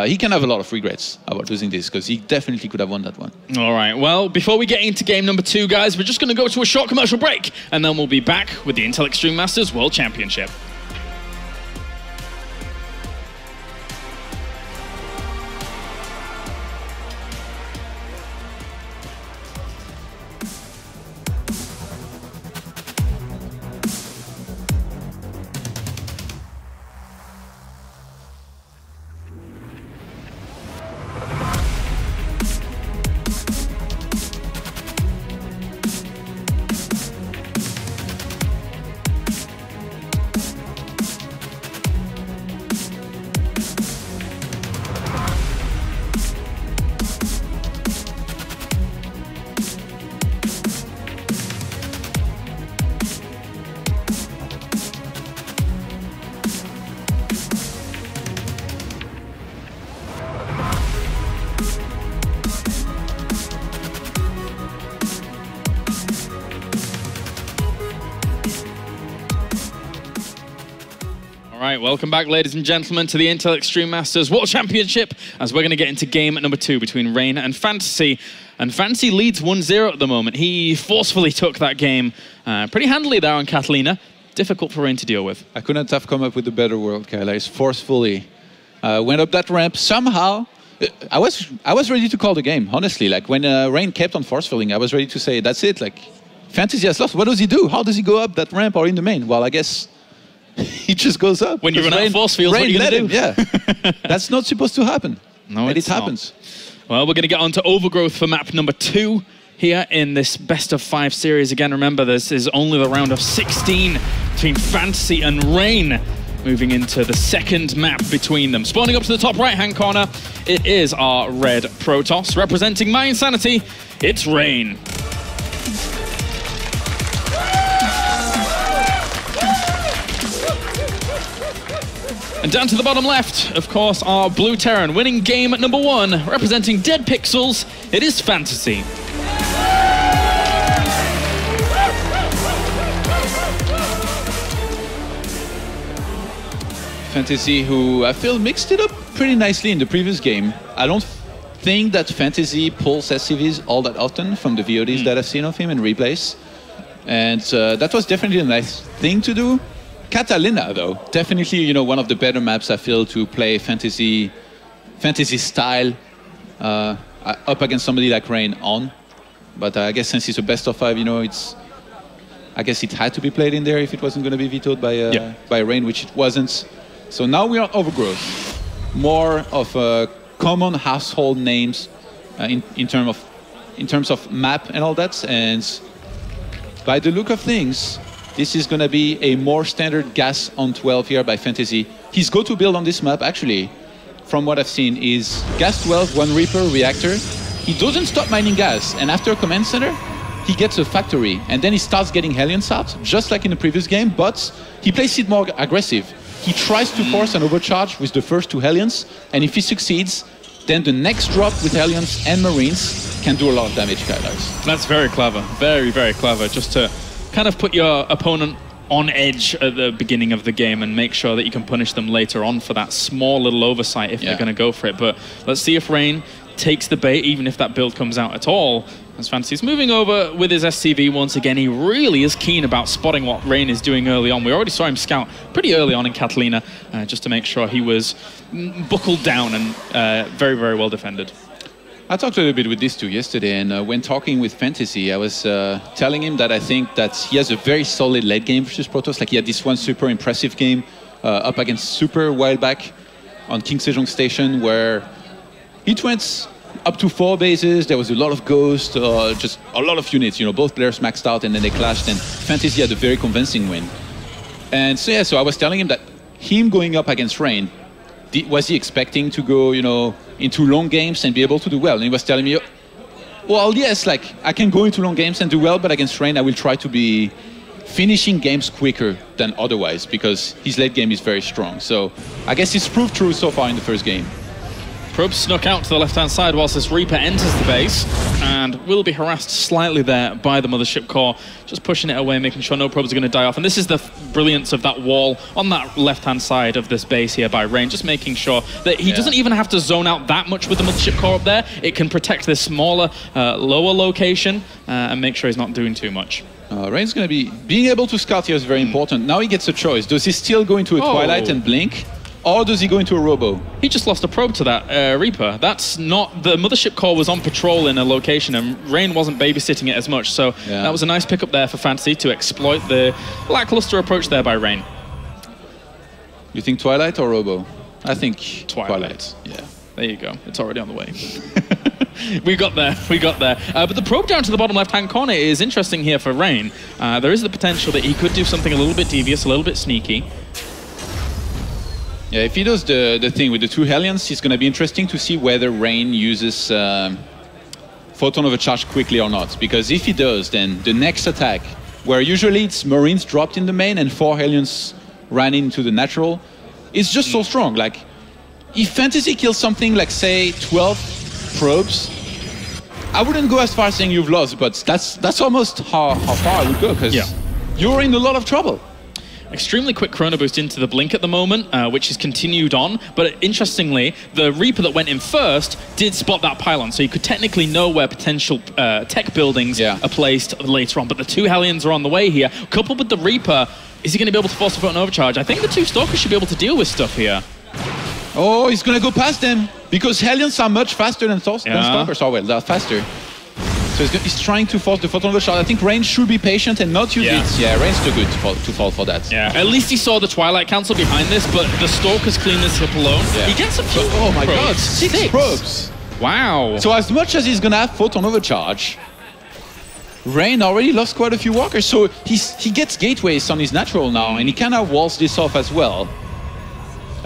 Speaker 11: he can have a lot of regrets about losing this, because he definitely could have won that one.
Speaker 10: All right, well, before we get into game number 2, guys, we're just going to go to a short commercial break, and then we'll be back with the Intel Extreme Masters World Championship. All right, welcome back, ladies and gentlemen, to the Intel Extreme Masters World Championship, as we're going to get into game number 2 between Rain and FanTaSy. And FanTaSy leads 1-0 at the moment. He forcefully took that game pretty handily there on Catalina. Difficult for Rain to deal with.
Speaker 11: I couldn't have come up with a better word, Kailash. Forcefully went up that ramp. Somehow, I was ready to call the game, honestly. Like, when Rain kept on force filling, I was ready to say, that's it. Like, FanTaSy has lost. What does he do? How does he go up that ramp or in the main? Well, I guess he just goes up.
Speaker 10: When you run out of force fields, what are you going to do?
Speaker 11: Yeah. That's not supposed to happen.
Speaker 10: No,
Speaker 11: and
Speaker 10: it
Speaker 11: happens.
Speaker 10: Well, we're going to get on to Overgrowth for map number 2 here in this best of 5 series. Again, remember, this is only the round of 16 between FanTaSy and Rain, moving into the second map between them. Spawning up to the top right-hand corner, it is our red Protoss. Representing my insanity, it's Rain. And down to the bottom left, of course, our blue Terran, winning game number 1, representing Dead Pixels, it is FanTaSy.
Speaker 11: FanTaSy, who I feel mixed it up pretty nicely in the previous game. I don't think that FanTaSy pulls SCVs all that often from the VODs that I've seen of him in replays. And that was definitely a nice thing to do. Catalina, though, definitely, you know, one of the better maps I feel to play FanTaSy style up against somebody like Rain on. But I guess since it's a best of 5, you know, I guess it had to be played in there if it wasn't going to be vetoed by Rain, which it wasn't. So now we are Overgrowth, more of common household names in terms of map and all that. And by the look of things, this is going to be a more standard gas on 12 here by FanTaSy. His go-to build on this map, actually, from what I've seen, is gas 12, 1 Reaper, reactor. He doesn't stop mining gas, and after a command center, he gets a factory, and then he starts getting Hellions out, just like in the previous game, but he plays it more aggressive. He tries to force an overcharge with the first 2 Hellions, and if he succeeds, then the next drop with Hellions and Marines can do a lot of damage, Katowice.
Speaker 10: That's very clever, very, very clever, just to kind of put your opponent on edge at the beginning of the game and make sure that you can punish them later on for that small little oversight if they're going to go for it. But let's see if Rain takes the bait, even if that build comes out at all. As FanTaSy's moving over with his SCV once again, he really is keen about spotting what Rain is doing early on. We already saw him scout pretty early on in Catalina, just to make sure he was buckled down and very, very well defended.
Speaker 11: I talked a little bit with these two yesterday, and when talking with FanTaSy, I was telling him that I think that he has a very solid late game versus Protoss. Like, he had this one super impressive game up against Super a while back on King Sejong Station, where it went up to 4 bases. There was a lot of ghosts, just a lot of units. You know, both players maxed out, and then they clashed, and FanTaSy had a very convincing win. And so, yeah, so I was telling him that him going up against Rain, was he expecting to go, you know, into long games and be able to do well? And he was telling me, well, yes, like, I can go into long games and do well, but against Rain, I will try to be finishing games quicker than otherwise, because his late game is very strong. So I guess it's proved true so far in the first game.
Speaker 10: Probe snuck out to the left-hand side whilst this Reaper enters the base and will be harassed slightly there by the Mothership Core, just pushing it away, making sure no probes are going to die off. And this is the brilliance of that wall on that left-hand side of this base here by Rain, just making sure that he doesn't even have to zone out that much with the Mothership Core up there. It can protect this smaller, lower location and make sure he's not doing too much.
Speaker 11: Rain's going to be... Being able to scout here is very important. Now he gets a choice. Does he still go into a Twilight and blink? Or does he go into a Robo?
Speaker 10: He just lost a probe to that Reaper. That's not... The Mothership Core was on patrol in a location and Rain wasn't babysitting it as much. So that was a nice pickup there for FanTaSy to exploit the lackluster approach there by Rain.
Speaker 11: You think Twilight or Robo? I think Twilight.
Speaker 10: Yeah. There you go. It's already on the way. We got there. We got there. But the probe down to the bottom left-hand corner is interesting here for Rain. There is the potential that he could do something a little bit devious, a little bit sneaky.
Speaker 11: Yeah, if he does the thing with the 2 Hellions, it's going to be interesting to see whether Rain uses Photon Overcharge quickly or not. Because if he does, then the next attack, where usually it's Marines dropped in the main and 4 Hellions ran into the natural, is just so strong. Like, if FanTaSy kills something like, say, 12 probes, I wouldn't go as far as saying you've lost, but that's almost how far I would go, because you're in a lot of trouble.
Speaker 10: Extremely quick chrono boost into the blink at the moment, which is continued on. But interestingly, the Reaper that went in first did spot that pylon, so you could technically know where potential tech buildings are placed later on. But the 2 Hellions are on the way here. Coupled with the Reaper, is he going to be able to force a Photon Overcharge? I think the 2 Stalkers should be able to deal with stuff here.
Speaker 11: Oh, he's going to go past them, because Hellions are much faster than Stalkers are. Well, they're faster. So he's trying to force the Photon Overcharge. I think Rain should be patient and not use it. Yeah, Rain's too good to fall for that.
Speaker 10: Yeah, at least he saw the Twilight Council behind this, but the Stalkers clean this up alone. Yeah. He gets a few
Speaker 11: Oh my god, 6 probes.
Speaker 10: Wow.
Speaker 11: So as much as he's going to have Photon Overcharge, Rain already lost quite a few walkers. So he gets gateways on his natural now, and he kind of walls this off as well.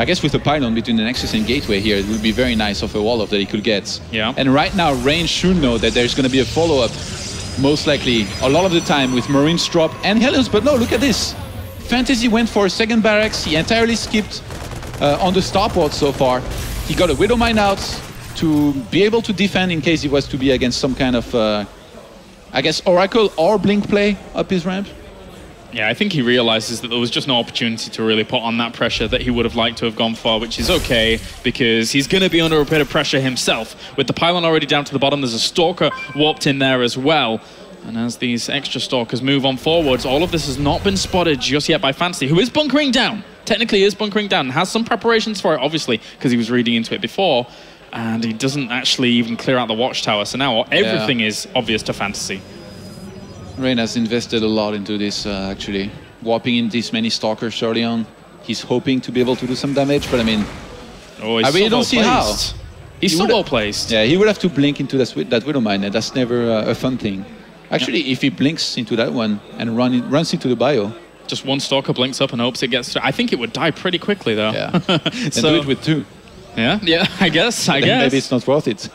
Speaker 11: I guess with a pylon between the Nexus and Gateway here, it would be very nice of a wall-off that he could get.
Speaker 10: Yeah.
Speaker 11: And right now, Rain should know that there's going to be a follow-up, most likely, a lot of the time with Marines drop and Hellions. But no, look at this. FanTaSy went for a second barracks. He entirely skipped on the starport so far. He got a Widow Mine out to be able to defend in case he was to be against some kind of, I guess, Oracle or Blink play up his ramp.
Speaker 10: Yeah, I think he realizes that there was just no opportunity to really put on that pressure that he would have liked to have gone for, which is okay, because he's going to be under a bit of pressure himself. With the pylon already down to the bottom, there's a Stalker warped in there as well. And as these extra Stalkers move on forwards, all of this has not been spotted just yet by FanTaSy, who is bunkering down. Technically is bunkering down, and has some preparations for it, obviously, because he was reading into it before. And he doesn't actually even clear out the watchtower, so now everything is obvious to FanTaSy.
Speaker 11: Rain has invested a lot into this, actually. Warping in this many Stalkers early on. He's hoping to be able to do some damage, but I mean...
Speaker 10: Oh,
Speaker 11: I really don't see how.
Speaker 10: He's so well placed.
Speaker 11: Yeah, he would have to blink into that Widow Mine, and that's never a fun thing. Actually, if he blinks into that one and runs into the bio...
Speaker 10: Just one Stalker blinks up and hopes it gets... I think it would die pretty quickly, though.
Speaker 11: Yeah, so do it with 2.
Speaker 10: Yeah, I guess.
Speaker 11: Maybe it's not worth it.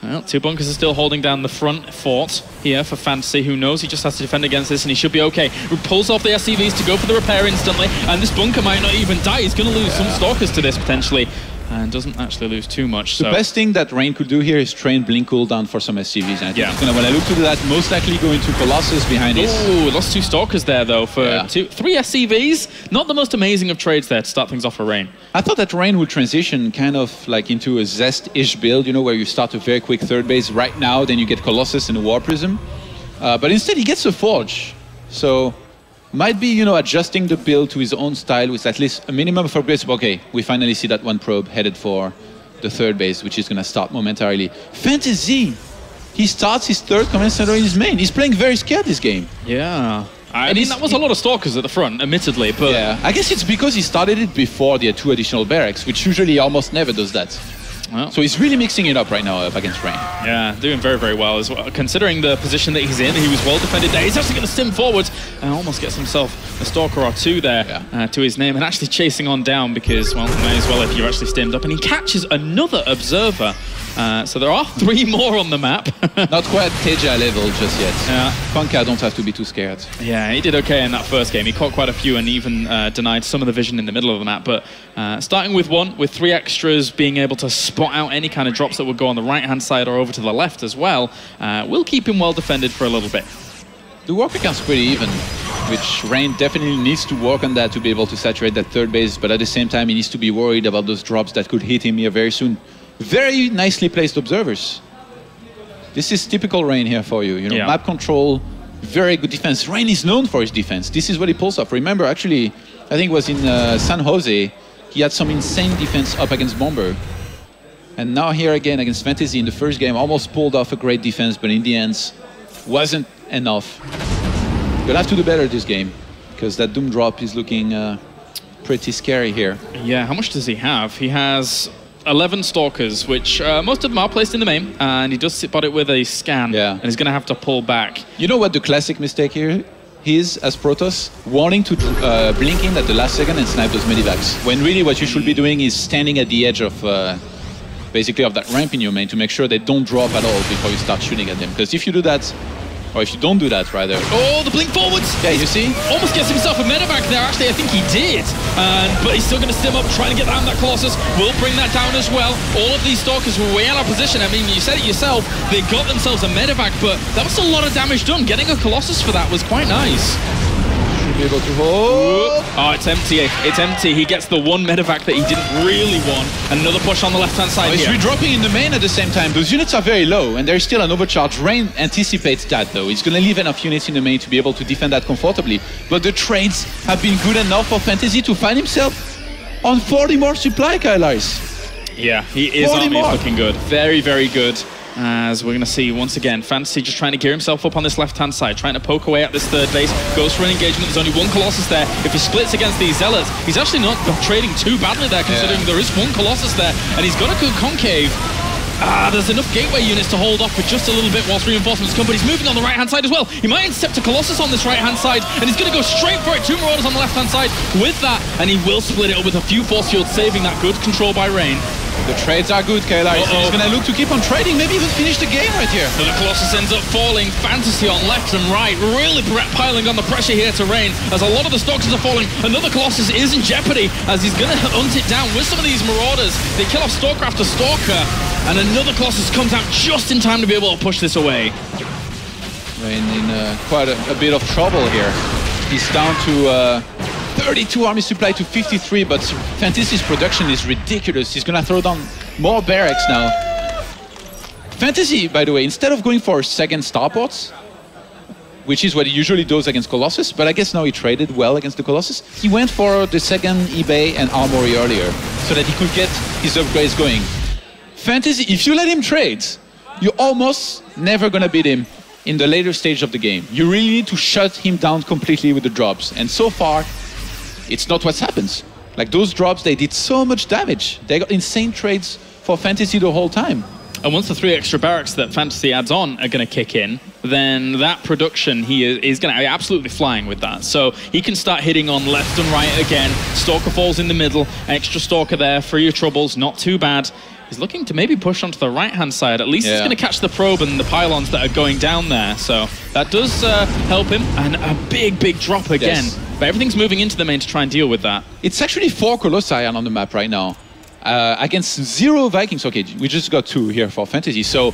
Speaker 10: Well, 2 bunkers are still holding down the front fort here for FanTaSy. Who knows? He just has to defend against this, and he should be okay. He pulls off the SCVs to go for the repair instantly, and this bunker might not even die. He's going to lose some Stalkers to this, potentially, and doesn't actually lose too much.
Speaker 11: The best thing that Rain could do here is train Blink cooldown for some SCVs. And I think he's going to, when I look to that, most likely go into Colossus behind this.
Speaker 10: Ooh, lost 2 Stalkers there, though, for 3 SCVs. Not the most amazing of trades there to start things off for Rain.
Speaker 11: I thought that Rain would transition kind of like into a Zest-ish build, you know, where you start a very quick third base right now, then you get Colossus and a War Prism. But instead, he gets a Forge. So... might be, you know, adjusting the build to his own style with at least a minimum of upgrades. Okay, we finally see that one probe headed for the third base, which is going to start momentarily. FanTaSy, he starts his 3rd command center in his main. He's playing very scared this game.
Speaker 10: Yeah. I mean, that was a lot of Stalkers at the front, admittedly, but...
Speaker 11: Yeah, I guess it's because he started it before the 2 additional barracks, which usually almost never does that. Well, so he's really mixing it up right now up against Rain.
Speaker 10: Yeah, doing very, very well as well. Considering the position that he's in, he was well defended there. He's actually going to stim forwards and almost gets himself a Stalker or 2 there to his name, and actually chasing on down because, well, may as well if you're actually stimmed up. And he catches another Observer. So there are 3 more on the map.
Speaker 11: Not quite Teja level just yet.
Speaker 10: Yeah.
Speaker 11: Funka don't have to be too scared.
Speaker 10: Yeah, he did okay in that first game. He caught quite a few and even denied some of the vision in the middle of the map. But starting with 1, with 3 extras, being able to spot out any kind of drops that would go on the right-hand side or over to the left as well, will keep him well defended for a little bit.
Speaker 11: The work becomes pretty even, which Rain definitely needs to work on that to be able to saturate that third base, but at the same time he needs to be worried about those drops that could hit him here very soon. Very nicely placed Observers. This is typical Rain here for you. You know, map control, very good defense. Rain is known for his defense. This is what he pulls off. Remember, actually, I think it was in San Jose, he had some insane defense up against Bomber. And now here again against FanTaSy in the first game, almost pulled off a great defense, but in the end, wasn't enough. You'll have to do better this game, because that Doom drop is looking pretty scary here.
Speaker 10: Yeah, how much does he have? He has 11 Stalkers, which most of them are placed in the main, and he does spot it with a scan, and he's going to have to pull back.
Speaker 11: You know what the classic mistake here is as Protoss? Wanting to blink in at the last second and snipe those medivacs, when really what you should be doing is standing at the edge of basically of that ramp in your main to make sure they don't drop at all before you start shooting at them. Because if you do that, or if you don't do that, rather.
Speaker 10: Oh, the blink forwards!
Speaker 11: Yeah, you see?
Speaker 10: Almost gets himself a medevac there. Actually, I think he did. But he's still going to stim up, trying to get down that Colossus. Will bring that down as well. All of these Stalkers were way out of position. I mean, you said it yourself. They got themselves a medevac, but that was a lot of damage done. Getting a Colossus for that was quite nice.
Speaker 11: Be able to hold.
Speaker 10: Oh, it's empty. It's empty. He gets the 1 medevac that he didn't really want. And another push on the left-hand side
Speaker 11: he's
Speaker 10: here.
Speaker 11: redropping in the main at the same time. Those units are very low, and there's still an overcharge. Rain anticipates that, though. He's going to leave enough units in the main to be able to defend that comfortably. But the trades have been good enough for FanTaSy to find himself on 40 more supply, Kylars.
Speaker 10: Yeah, he is looking good. Very, very good. As we're going to see once again, FanTaSy just trying to gear himself up on this left-hand side, trying to poke away at this third base, goes for an engagement. There's only 1 Colossus there. If he splits against these Zealots, he's actually not trading too badly there, considering there is 1 Colossus there, and he's got a good concave. There's enough gateway units to hold off for just a little bit whilst reinforcements come, but he's moving on the right-hand side as well. He might intercept a Colossus on this right-hand side, and he's going to go straight for it. 2 Marauders on the left-hand side with that, and he will split it up with a few force fields, saving that good control by Rain.
Speaker 11: The trades are good, Kayla. He's going to look to keep on trading, maybe even finish the game right here.
Speaker 10: So the Colossus ends up falling. FanTaSy on left and right, really piling on the pressure here to Rain, as a lot of the Stalkers are falling. Another Colossus is in jeopardy, as he's going to hunt it down with some of these Marauders. They kill off StarCraft to Stalker, and another Colossus comes out just in time to be able to push this away.
Speaker 11: Rain in quite a bit of trouble here. He's down to 32 army supply to 53, but FanTaSy's production is ridiculous. He's gonna throw down more barracks now. FanTaSy, by the way, instead of going for second starports, which is what he usually does against Colossus, but I guess now he traded well against the Colossus, he went for the second eBay and Armory earlier, so that he could get his upgrades going. FanTaSy, if you let him trade, you're almost never gonna beat him in the later stage of the game. You really need to shut him down completely with the drops, and so far, it's not what's happened. Like those drops, they did so much damage. They got insane trades for FanTaSy the whole time.
Speaker 10: And once the 3 extra barracks that FanTaSy adds on are going to kick in, then that production, he is going to be absolutely flying with that. So he can start hitting on left and right again. Stalker falls in the middle, extra Stalker there, free of troubles, not too bad. He's looking to maybe push onto the right-hand side. At least he's going to catch the probe and the pylons that are going down there. So that does help him. And a big, big drop again. Yes. But everything's moving into the main to try and deal with that.
Speaker 11: It's actually 4 Colossi on the map right now. Against 0 Vikings. Okay, we just got 2 here for FanTaSy. So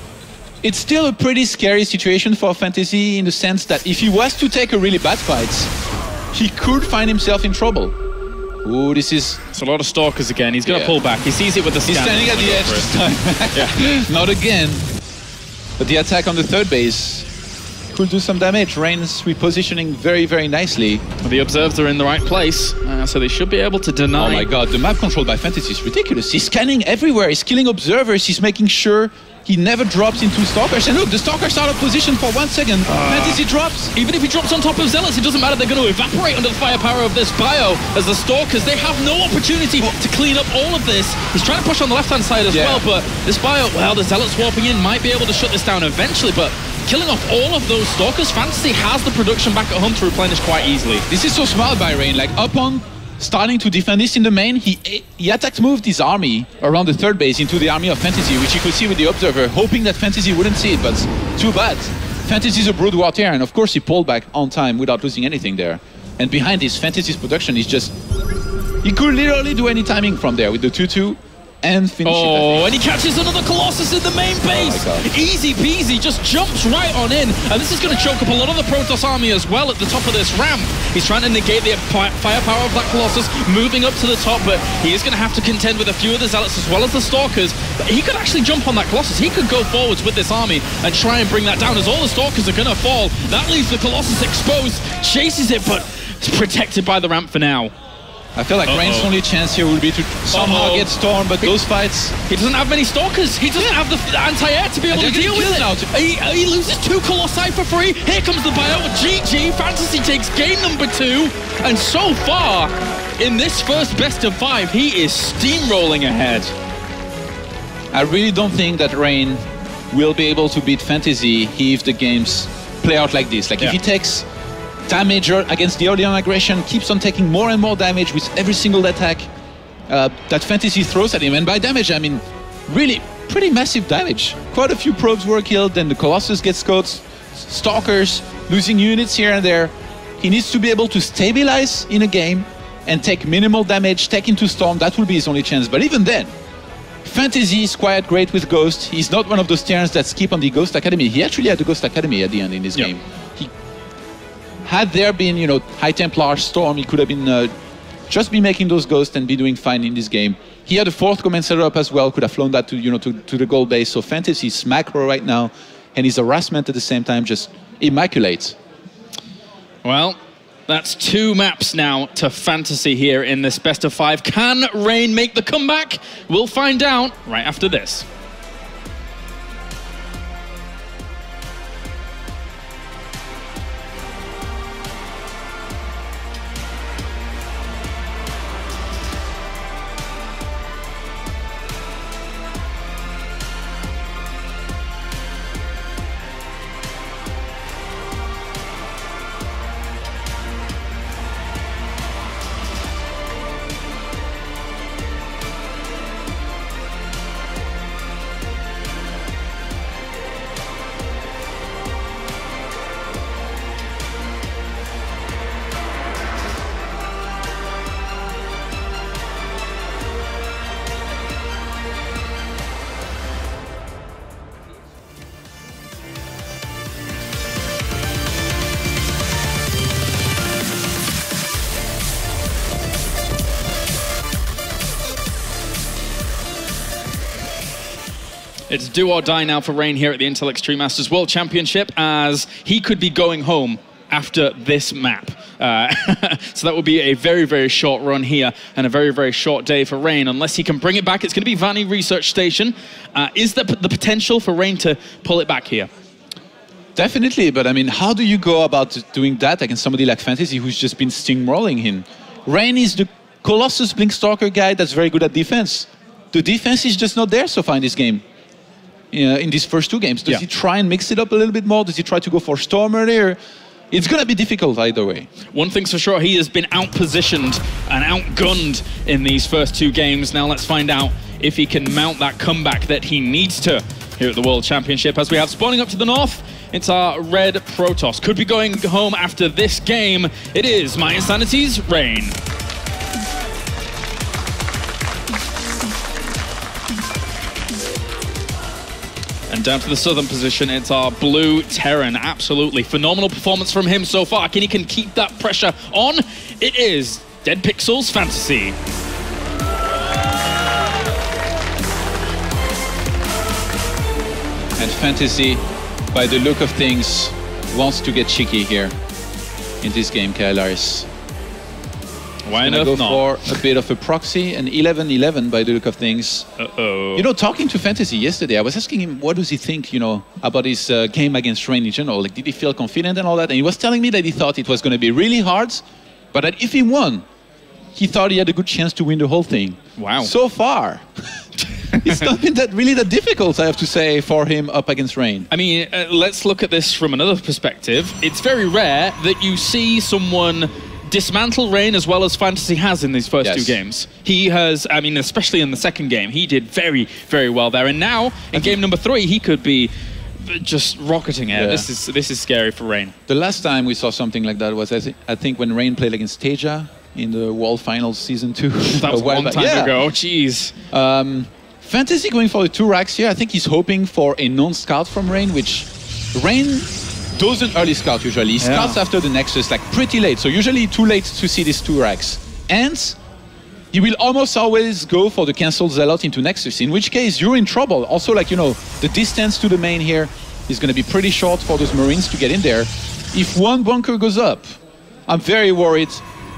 Speaker 11: it's still a pretty scary situation for FanTaSy in the sense that if he was to take a really bad fight, he could find himself in trouble. Ooh, this is...
Speaker 10: It's a lot of Stalkers again. He's going to pull back. He sees it with the scan.
Speaker 11: He's standing at the edge this time. Not again. But the attack on the 3rd base could do some damage. Rain's repositioning very, very nicely.
Speaker 10: Well, the observers are in the right place, so they should be able to deny...
Speaker 11: Oh my god, the map control by FanTaSy is ridiculous. He's scanning everywhere. He's killing observers. He's making sure he never drops into Stalkers. And look, the Stalkers out of position for 1 second. FanTaSy drops.
Speaker 10: Even if he drops on top of Zealots, it doesn't matter. They're going to evaporate under the firepower of this bio. As the Stalkers, they have no opportunity to clean up all of this. He's trying to push on the left-hand side as well, but this bio, well, the Zealots warping in might be able to shut this down eventually, but killing off all of those Stalkers, FanTaSy has the production back at home to replenish quite easily.
Speaker 11: This is so smart by Rain. Like, upon starting to defend this in the main, he attack moved his army around the 3rd base into the army of FanTaSy, which you could see with the observer, hoping that FanTaSy wouldn't see it, but too bad. FanTaSy is a Brood War Terran, and of course he pulled back on time without losing anything there. And behind this, FanTaSy's production is just... He could literally do any timing from there with the 2-2 and finish it.
Speaker 10: Oh, and he catches another Colossus in the main base. Easy peasy, just jumps right on in. And this is going to choke up a lot of the Protoss army as well at the top of this ramp. He's trying to negate the firepower of that Colossus, moving up to the top, but he is going to have to contend with a few of the Zealots as well as the Stalkers. But he could actually jump on that Colossus. He could go forwards with this army and try and bring that down as all the Stalkers are going to fall. That leaves the Colossus exposed, chases it, but it's protected by the ramp for now.
Speaker 11: I feel like Rain's only chance here would be to somehow get Storm, but those fights...
Speaker 10: He doesn't have many Stalkers. He doesn't have the anti-air to be able to deal with it. He loses 2 Colossi for free. Here comes the bio. GG. FanTaSy takes game number 2. And so far, in this first best of 5, he is steamrolling ahead.
Speaker 11: I really don't think that Rain will be able to beat FanTaSy if the games play out like this. Like, if he takes damage against the early on aggression, keeps on taking more and more damage with every single attack that FanTaSy throws at him. And by damage, I mean really pretty massive damage. Quite a few probes were killed, then the Colossus gets caught, Stalkers losing units here and there. He needs to be able to stabilize in a game and take minimal damage, take into Storm. That will be his only chance. But even then, FanTaSy is quite great with Ghost. He's not one of those Terrans that skip on the Ghost Academy. He actually had the Ghost Academy at the end in this game. Had there been, you know, High Templar, Storm, he could have been just be making those ghosts and be doing fine in this game. He had a 4th command center up as well, could have flown that to, you know, to the gold base. So FanTaSy's macro right now, and his harassment at the same time, just immaculate.
Speaker 10: Well, that's 2 maps now to FanTaSy here in this best of 5. Can Rain make the comeback? We'll find out right after this. It's do or die now for Rain here at the Intel Extreme Masters World Championship, as he could be going home after this map. So that will be a very, very short run here and a very, very short day for Rain. Unless he can bring it back, it's going to be Vanny Research Station. Is there the potential for Rain to pull it back here?
Speaker 11: Definitely, but I mean, how do you go about doing that against somebody like FanTaSy who's just been steamrolling him? Rain is the Colossus Blinkstalker guy that's very good at defense. The defense is just not there so far in this game. In these first two games. Does he try and mix it up a little bit more? Does he try to go for Storm earlier? It's going to be difficult either way.
Speaker 10: One thing's for sure, he has been outpositioned and outgunned in these first two games. Now let's find out if he can mount that comeback that he needs to here at the World Championship. As we have spawning up to the north, it's our red Protoss. Could be going home after this game. It is My Insanity's Rain. And down to the southern position, it's our blue Terran. Absolutely phenomenal performance from him so far. Can he keep that pressure on? It is Dead Pixels FanTaSy.
Speaker 11: And FanTaSy, by the look of things, wants to get cheeky here in this game, Kailaris.
Speaker 10: Why not?
Speaker 11: Go for a bit of a proxy, an 11-11 by the look of things.
Speaker 10: Uh-oh.
Speaker 11: You know, talking to FanTaSy yesterday, I was asking him what does he think, you know, about his game against Rain in general. Like, did he feel confident and all that? And he was telling me that he thought it was going to be really hard, but that if he won, he thought he had a good chance to win the whole thing.
Speaker 10: Wow.
Speaker 11: So far, it's not been really that difficult, I have to say, for him up against Rain.
Speaker 10: I mean, let's look at this from another perspective. It's very rare that you see someone dismantle Rain as well as FanTaSy has in these first two games. He has, I mean, especially in the second game, he did very, very well there. And now, in game number 3, he could be just rocketing it. Yeah. This is scary for Rain.
Speaker 11: The last time we saw something like that was, I think, when Rain played against Teja in the World Finals Season 2.
Speaker 10: That was a long time ago, jeez.
Speaker 11: FanTaSy going for the 2 racks here. I think he's hoping for a non-scout from Rain, which Rain doesn't early scout usually. He scouts after the Nexus, like pretty late. So usually too late to see these 2 racks. And he will almost always go for the cancelled Zealot into Nexus, in which case you're in trouble. Also, like, you know, the distance to the main here is going to be pretty short for those Marines to get in there. If one bunker goes up, I'm very worried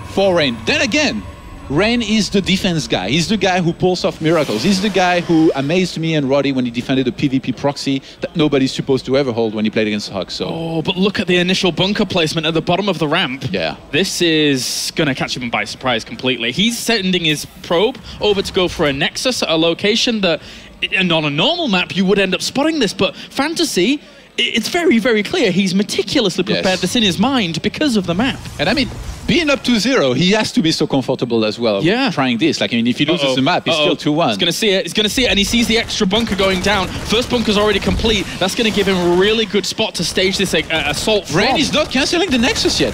Speaker 11: for Rain. Then again, Rain is the defense guy. He's the guy who pulls off miracles. He's the guy who amazed me and Roddy when he defended a PvP proxy that nobody's supposed to ever hold when he played against Hug. So.
Speaker 10: Oh, but look at the initial bunker placement at the bottom of the ramp.
Speaker 11: Yeah.
Speaker 10: This is going to catch him by surprise completely. He's sending his probe over to go for a Nexus at a location that, and on a normal map, you would end up spotting this, but FanTaSy, it's very, very clear he's meticulously prepared this in his mind because of the map.
Speaker 11: And I mean, being up 2-0, he has to be so comfortable as well trying this. Like, I mean, if he loses the map, he's still 2-1.
Speaker 10: He's going to see it. He's going to see it, and he sees the extra bunker going down. First bunker's already complete. That's going to give him a really good spot to stage this assault from.
Speaker 11: Rain is not cancelling the Nexus yet.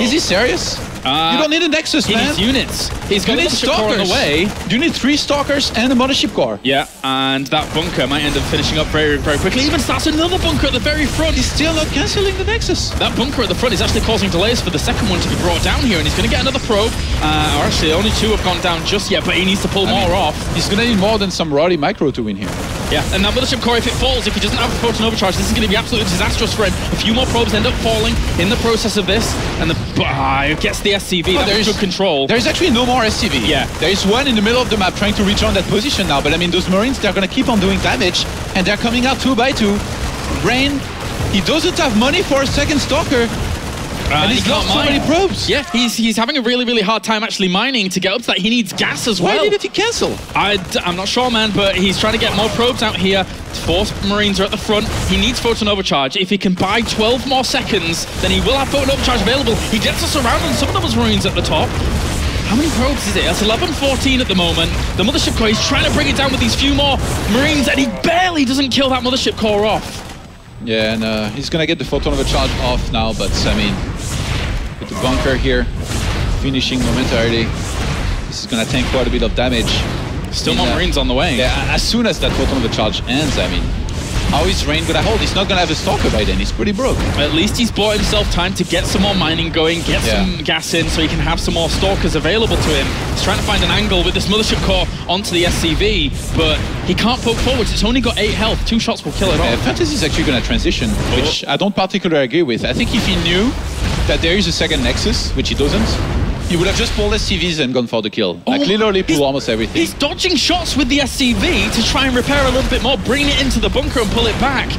Speaker 11: Is he serious? You don't need a Nexus, man.
Speaker 10: He needs units. He's got a Mothership Core on the way.
Speaker 11: You need 3 Stalkers and a Mothership Core.
Speaker 10: Yeah, and that bunker might end up finishing up very, very quickly. Even starts another bunker at the very front.
Speaker 11: He's still not cancelling the Nexus.
Speaker 10: That bunker at the front is actually causing delays for the second one to be brought down here, and he's going to get another probe. Or actually, only 2 have gone down just yet, but he needs to pull more off.
Speaker 11: He's going to need more than some Roddy Micro to win here.
Speaker 10: Yeah, and that Mothership Core, if it falls, if he doesn't have a Photon Overcharge, this is going to be absolutely disastrous for him. A few more probes end up falling in the process of this, and it gets the SCV. That was good control.
Speaker 11: There's actually no more SCV.
Speaker 10: Yeah.
Speaker 11: There is one in the middle of the map trying to rejoin that position now, but I mean, those Marines, they're going to keep on doing damage, and they're coming out 2 by 2. Rain, he doesn't have money for a second Stalker. And he's lost so many probes.
Speaker 10: Yeah, he's having a really, really hard time actually mining to get up to that. He needs gas as well.
Speaker 11: Why didn't he cancel?
Speaker 10: I'm not sure, man, but he's trying to get more probes out here. 4 Marines are at the front. He needs Photon Overcharge. If he can buy 12 more seconds, then he will have Photon Overcharge available. He gets us around on some of those Marines at the top. How many probes is it? That's 11-14 at the moment. The Mothership Core, he's trying to bring it down with these few more Marines, and he barely doesn't kill that Mothership Core off.
Speaker 11: Yeah, and he's going to get the Photon Overcharge off now, but I mean, with the bunker here, finishing momentarily, this is going to tank quite a bit of damage.
Speaker 10: Still more Marines on the way.
Speaker 11: Yeah, as soon as that Photon Overcharge ends, I mean, How is Rain gonna hold? He's not gonna have a Stalker by then. He's pretty broke.
Speaker 10: At least he's bought himself time to get some more mining going, get some gas in so he can have some more Stalkers available to him. He's trying to find an angle with this Mothership Core onto the SCV, but he can't poke forwards. It's only got 8 health. 2 shots will kill it off.
Speaker 11: FanTaSy is actually gonna transition, which I don't particularly agree with. I think if he knew that there is a second Nexus, which he doesn't, he would have just pulled SCVs and gone for the kill. Like literally pull almost everything.
Speaker 10: He's dodging shots with the SCV to try and repair a little bit more, bring it into the bunker and pull it back.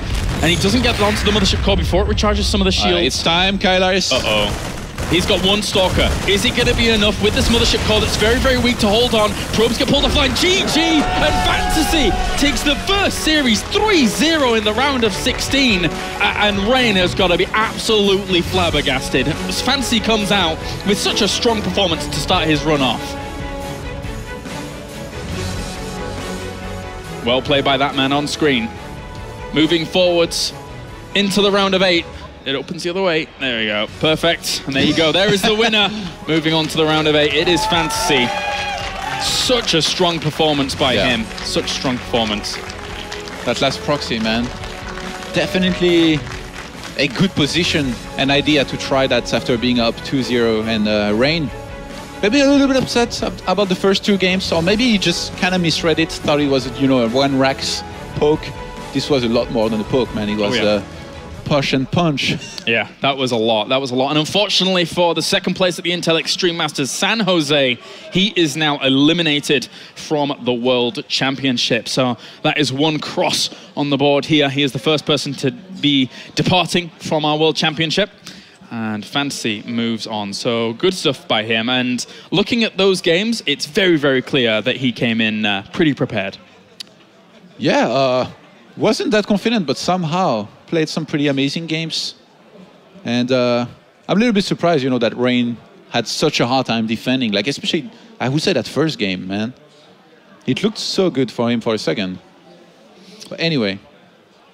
Speaker 10: And he doesn't get onto the Mothership Core before it recharges some of the shields.
Speaker 11: It's time, Kailaris.
Speaker 10: Uh-oh. He's got 1 Stalker. Is it going to be enough with this Mothership Core that's very, very weak to hold on? Probes get pulled offline. GG! And FanTaSy takes the first series 3-0 in the round of 16. And Rain has got to be absolutely flabbergasted. FanTaSy comes out with such a strong performance to start his run off. Well played by that man on screen. Moving forwards into the round of 8. It opens the other way. There we go. Perfect. And there you go. There is the winner. Moving on to the round of 8. It is FanTaSy. Such a strong performance by him. Such strong performance.
Speaker 11: That last proxy, man. Definitely a good position and idea to try that after being up 2-0 and Rain. Maybe a little bit upset about the first 2 games, or maybe he just kind of misread it, thought it was, you know, a 1 Rax poke. This was a lot more than a poke, man. It was push and punch.
Speaker 10: Yeah, that was a lot. That was a lot. And unfortunately for the second place at the Intel Extreme Masters, San Jose, he is now eliminated from the World Championship. So that is 1 cross on the board here. He is the first person to be departing from our World Championship. And FanTaSy moves on. So good stuff by him. And looking at those games, it's very, very clear that he came in pretty prepared.
Speaker 11: Yeah, wasn't that confident, but somehow played some pretty amazing games. And I'm a little bit surprised, you know, that Rain had such a hard time defending. Like, especially, I would say that first game, man. It looked so good for him for a second. But anyway,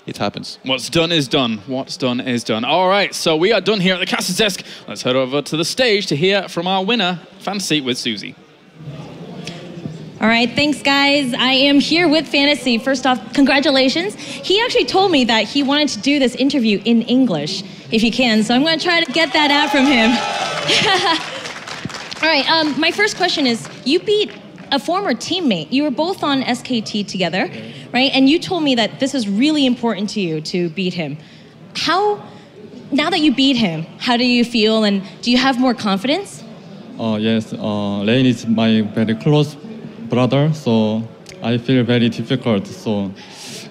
Speaker 11: it happens.
Speaker 10: What's done is done. What's done is done. All right, so we are done here at the caster's desk. Let's head over to the stage to hear from our winner, FanTaSy with Susie.
Speaker 12: All right, thanks guys. I am here with FanTaSy. First off, congratulations. He actually told me that he wanted to do this interview in English, if he can, so I'm going to try to get that out from him. All right, my first question is, you beat a former teammate. You were both on SKT together, right? And you told me that this is really important to you to beat him. Now that you beat him, how do you feel, and do you have more confidence?
Speaker 13: Yes, Rain is my very close brother, so I feel very difficult. So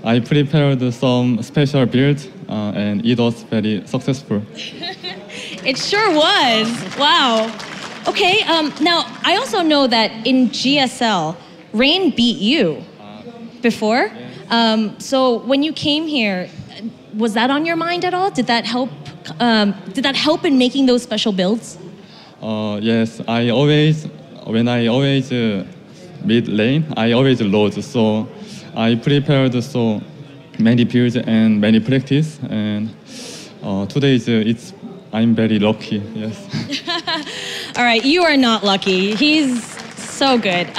Speaker 13: I prepared some special build, and it was very successful.
Speaker 12: It sure was. Wow. Okay. Now I also know that in GSL, Rain beat you before. So when you came here, was that on your mind at all? Did that help? Did that help in making those special builds?
Speaker 13: Yes. When I always mid lane, I always lose, so I prepared so many builds and many practice, and today I'm very lucky, yes.
Speaker 12: All right, you are not lucky. He's so good.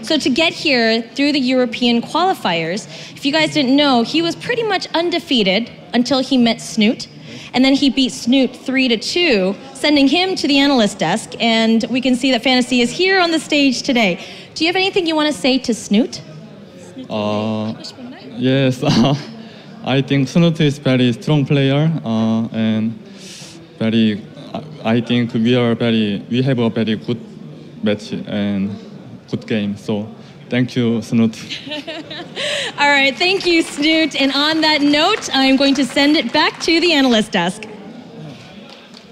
Speaker 12: So to get here through the European qualifiers, if you guys didn't know, he was pretty much undefeated until he met Snoot. And then he beat Snoot 3-2, sending him to the analyst desk. And we can see that FanTaSy is here on the stage today. Do you have anything you want to say to Snoot?
Speaker 13: Yes, I think Snoot is very strong player, and I think we have a very good match and good game. So thank you, Snoot.
Speaker 12: All right, thank you, Snoot. And on that note, I'm going to send it back to the analyst desk.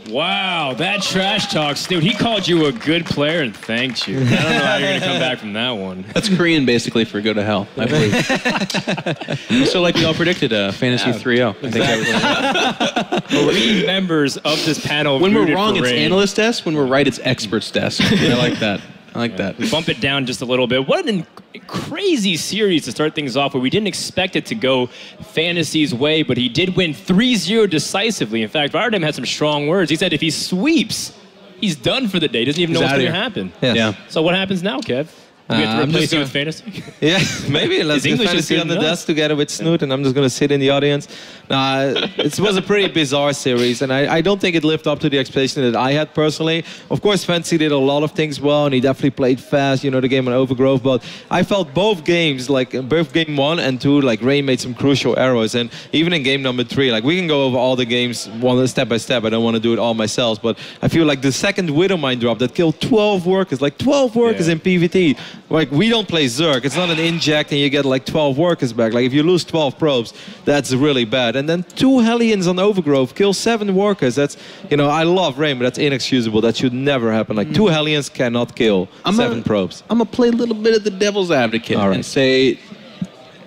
Speaker 2: Wow, that trash talk, Snoot. He called you a good player and thanked you. I don't know how you're going to come back from that one.
Speaker 3: That's Korean, basically, for go to hell, I believe. So like we all predicted, FanTaSy 3-0.
Speaker 2: Exactly. 3 members of this panel.
Speaker 3: When we're wrong, it's analyst desk. When we're right, it's experts desk. I like that. I like that.
Speaker 2: We bump it down just a little bit. What an crazy series to start things off with. We didn't expect it to go FanTaSy's way, but he did win 3-0 decisively. In fact, Rotterdam had some strong words. He said if he sweeps, he's done for the day. Doesn't even know what's going to happen.
Speaker 3: Yes. Yeah.
Speaker 2: So what happens now, Kev? We have to replace you with FanTaSy?
Speaker 4: Yeah, maybe. Let's get FanTaSy on the desk together with Snoot, and I'm just going to sit in the audience. It was a pretty bizarre series, and I don't think it lived up to the expectation that I had personally. Of course, FanTaSy did a lot of things well, and he definitely played fast, you know, the game on Overgrowth, but I felt both games, like both game 1 and 2, like Rain made some crucial errors, and even in game number 3, like we can go over all the games one step by step. I don't want to do it all myself, but I feel like the second Widowmine drop that killed 12 workers, like 12 workers in PvT. Like, we don't play Zerg. It's not an inject and you get like 12 workers back. Like, if you lose 12 probes, that's really bad. And then 2 Hellions on Overgrowth kill 7 workers. That's, you know, I love Rain, but that's inexcusable. That should never happen. Like, 2 Hellions cannot kill 7 probes.
Speaker 3: I'm going to play a little bit of the devil's advocate and say,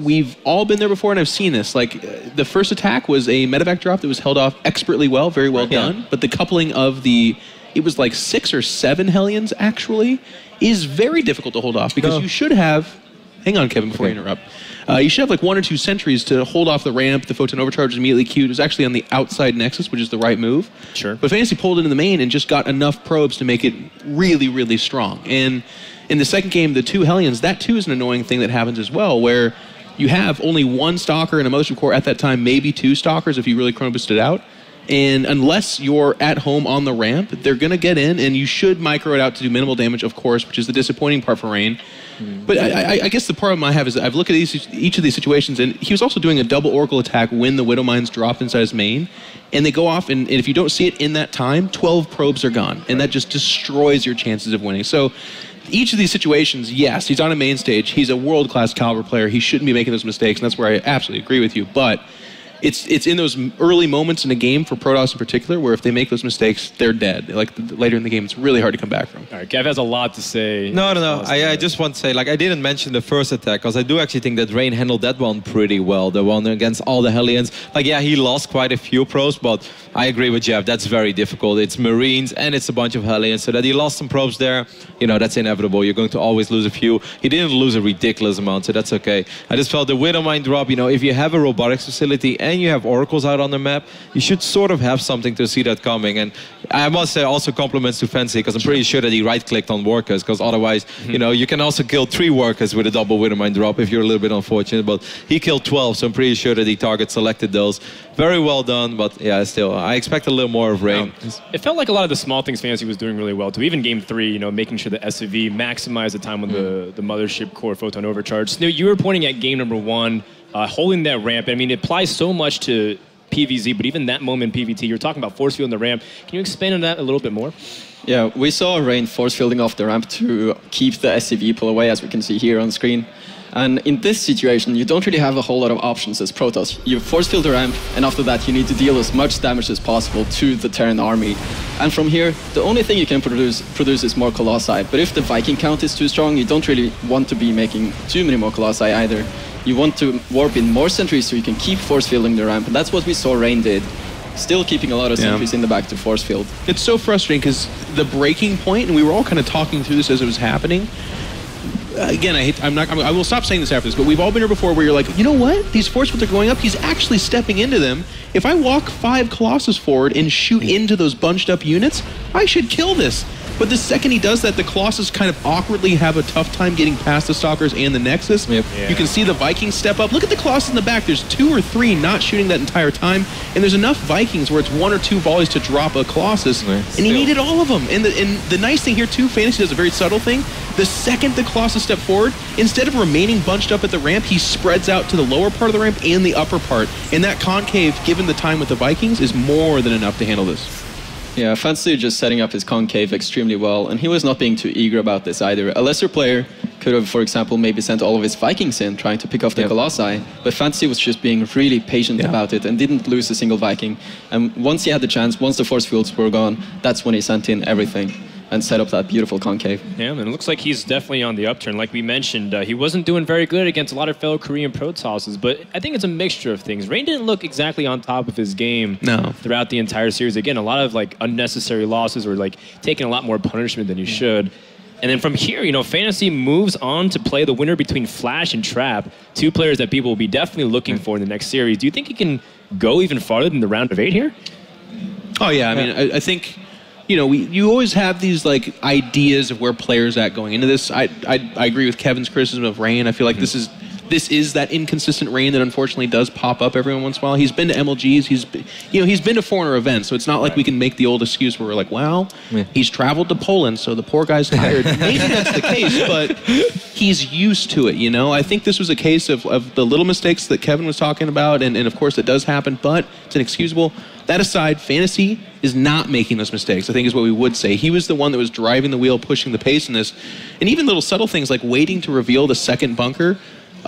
Speaker 3: we've all been there before, and I've seen this. Like, the first attack was a medevac drop that was held off expertly well, very well done. But the coupling of it was like 6 or 7 Hellions, actually, is very difficult to hold off because you should have, hang on, Kevin, before I interrupt. You should have like 1 or 2 sentries to hold off the ramp. The photon overcharge is immediately queued. It was actually on the outside nexus, which is the right move.
Speaker 2: Sure.
Speaker 3: But FanTaSy pulled into the main and just got enough probes to make it really, really strong. And in the second game, the 2 Hellions, that too is an annoying thing that happens as well, where you have only 1 Stalker and a motion core at that time, maybe 2 Stalkers if you really chrono boosted out. And unless you're at home on the ramp, they're going to get in, and you should micro it out to do minimal damage, of course, which is the disappointing part for Rain. But I guess the problem I have is that I've looked at each of these situations, and he was also doing a double Oracle attack when the Widowmines dropped inside his main, and they go off, and if you don't see it in that time, 12 probes are gone, and that just destroys your chances of winning. So each of these situations, yes, he's on a main stage, he's a world-class caliber player, he shouldn't be making those mistakes, and that's where I absolutely agree with you, but it's in those early moments in a game for Protoss in particular where if they make those mistakes, they're dead. Like later in the game, it's really hard to come back from.
Speaker 2: All right, Gav has a lot to say.
Speaker 4: No. I just want to say, like, I didn't mention the first attack because I do actually think that Rain handled that one pretty well. The one against all the Hellions. Like, yeah, he lost quite a few pros, but I agree with Jeff. That's very difficult. It's Marines and it's a bunch of Hellions. So that he lost some probes there, you know, that's inevitable. You're going to always lose a few. He didn't lose a ridiculous amount, so that's okay. I just felt the Widowmine drop, you know, if you have a robotics facility and you have oracles out on the map, you should sort of have something to see that coming. And I must say also compliments to FanTaSy because I'm pretty sure that he right-clicked on workers because otherwise, you know, you can also kill 3 workers with a double Widowmine drop if you're a little bit unfortunate. But he killed 12, so I'm pretty sure that he target selected those. Very well done, but yeah, still, I expect a little more of Rain.
Speaker 2: It felt like a lot of the small things FanTaSy was doing really well too. Even game 3, you know, making sure the SCV maximized the time on the mothership core photon overcharge. So, you were pointing at game number 1, holding that ramp. I mean, it applies so much to PvZ, but even that moment in PvT, you're talking about force field on the ramp. Can you expand on that a little bit more?
Speaker 5: Yeah, we saw Rain force fielding off the ramp to keep the SCV pull away, as we can see here on screen. And in this situation, you don't really have a whole lot of options as Protoss. You force field the ramp, and after that, you need to deal as much damage as possible to the Terran army. And from here, the only thing you can produce is more Colossi. But if the Viking count is too strong, you don't really want to be making too many more Colossi either. You want to warp in more sentries so you can keep force fielding the ramp, and that's what we saw Rain did. Still keeping a lot of sentries in the back to force field.
Speaker 3: It's so frustrating because the breaking point, and we were all kind of talking through this as it was happening. Again, I will stop saying this after this, but we've all been here before where you're like, you know what? These force fields are going up. He's actually stepping into them. If I walk 5 Colossus forward and shoot into those bunched up units, I should kill this. But the second he does that, the Colossus kind of awkwardly have a tough time getting past the Stalkers and the Nexus. Yep. Yeah. You can see the Vikings step up. Look at the Colossus in the back. There's 2 or 3 not shooting that entire time. And there's enough Vikings where it's 1 or 2 volleys to drop a Colossus. And he needed all of them. And the nice thing here too, FanTaSy does a very subtle thing. The second the Colossus step forward, instead of remaining bunched up at the ramp, he spreads out to the lower part of the ramp and the upper part. And that concave, given the time with the Vikings, is more than enough to handle this.
Speaker 5: Yeah, FanTaSy just setting up his concave extremely well, and he was not being too eager about this either. A lesser player could have, for example, maybe sent all of his Vikings in, trying to pick off the Colossi, but FanTaSy was just being really patient about it and didn't lose a single Viking. And once he had the chance, once the force fields were gone, that's when he sent in everything and set up that beautiful concave.
Speaker 2: Yeah, and it looks like he's definitely on the upturn. Like we mentioned, he wasn't doing very good against a lot of fellow Korean Protosses, but I think it's a mixture of things. Rain didn't look exactly on top of his game throughout the entire series. Again, a lot of like unnecessary losses or like taking a lot more punishment than you should. And then from here, you know, FanTaSy moves on to play the winner between Flash and Trap, 2 players that people will be definitely looking for in the next series. Do you think he can go even farther than the round of 8 here?
Speaker 3: Oh yeah, I mean, I think you know, you always have these like ideas of where players at going into this. I agree with Kevin's criticism of Rain. I feel like this is that inconsistent Rain that unfortunately does pop up every once in a while. He's been to MLGs. He's been to foreigner events, so it's not like we can make the old excuse where we're like, well, he's traveled to Poland, so the poor guy's tired. Maybe that's the case, but he's used to it. You know, I think this was a case of the little mistakes that Kevin was talking about, and of course it does happen, but it's inexcusable. That aside, FanTaSy is not making those mistakes, I think is what we would say. He was the one that was driving the wheel, pushing the pace in this, and even little subtle things like waiting to reveal the second bunker.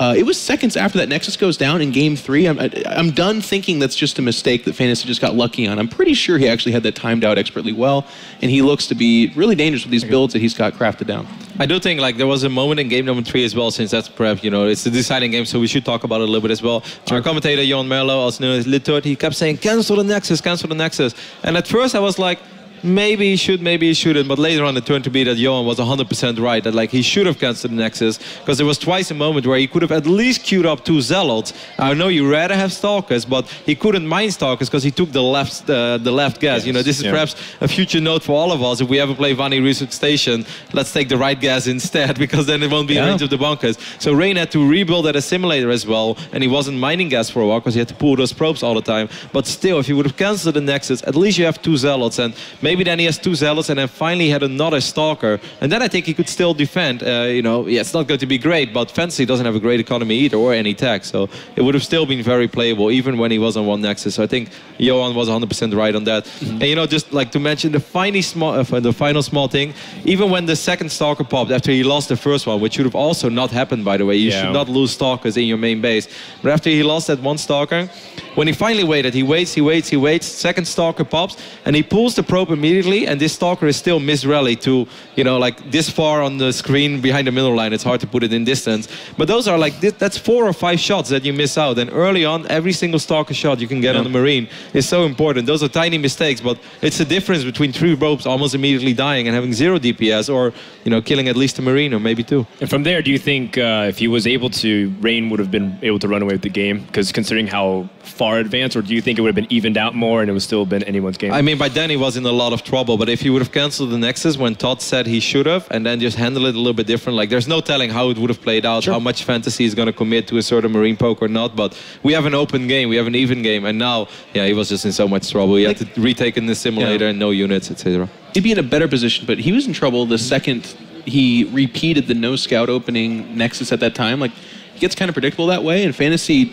Speaker 3: It was seconds after that Nexus goes down in Game 3. I'm done thinking that's just a mistake that FanTaSy just got lucky on. I'm pretty sure he actually had that timed out expertly well, and he looks to be really dangerous with these builds that he's got crafted down.
Speaker 4: I do think like there was a moment in game number 3 as well, since that's perhaps, you know, it's the deciding game, so we should talk about it a little bit as well. Our commentator, Jon Merlo, also known as Littert, he kept saying, cancel the Nexus, cancel the Nexus. And at first I was like, maybe he should, maybe he shouldn't, but later on it turned to be that Johan was 100% right, that like he should have cancelled the Nexus, because there was twice a moment where he could have at least queued up 2 Zealots. I know you rather have Stalkers, but he couldn't mind Stalkers because he took the left gas. Yes. You know, this is perhaps a future note for all of us. If we ever play Vani Ro16, let's take the right gas instead, because then it won't be in range of the bunkers. So Rain had to rebuild that assimilator as well, and he wasn't mining gas for a while because he had to pull those probes all the time. But still, if you would have cancelled the Nexus, at least you have 2 Zealots, and maybe then he has 2 Zealots, and then finally he had another Stalker, and then I think he could still defend. You know, yeah, it's not going to be great, but FanTaSy doesn't have a great economy either, or any tech, so it would have still been very playable, even when he was on 1 Nexus. So I think Johan was 100% right on that. And you know, just like to mention the final small thing, even when the second Stalker popped after he lost the first one, which should have also not happened, by the way, you should not lose Stalkers in your main base, but after he lost that 1 Stalker, when he finally waited, he waits, second Stalker pops, and he pulls the probe immediately, and this Stalker is still misrallied to, you know, like this far on the screen behind the middle line. It's hard to put it in distance, but those are like, that's 4 or 5 shots that you miss out, and early on, every single Stalker shot you can get on the Marine is so important. Those are tiny mistakes, but it's the difference between 3 probes almost immediately dying and having 0 DPS, or, you know, killing at least a Marine or maybe 2.
Speaker 2: And from there, do you think if he was able to, Rain would have been able to run away with the game? Because considering how far advanced, or do you think it would have been evened out more and it would still have been anyone's game?
Speaker 4: I mean, by then he was in a lot of trouble, but if he would have cancelled the Nexus when Todd said he should have, and then just handle it a little bit different, like there's no telling how it would have played out, how much FanTaSy is going to commit to a certain Marine poke or not, but we have an open game, we have an even game, and now, yeah, he was just in so much trouble. He had to retake in the simulator and no units, etc.
Speaker 3: He'd be in a better position, but he was in trouble the second he repeated the no scout opening Nexus at that time. Like, it gets kind of predictable that way, and FanTaSy,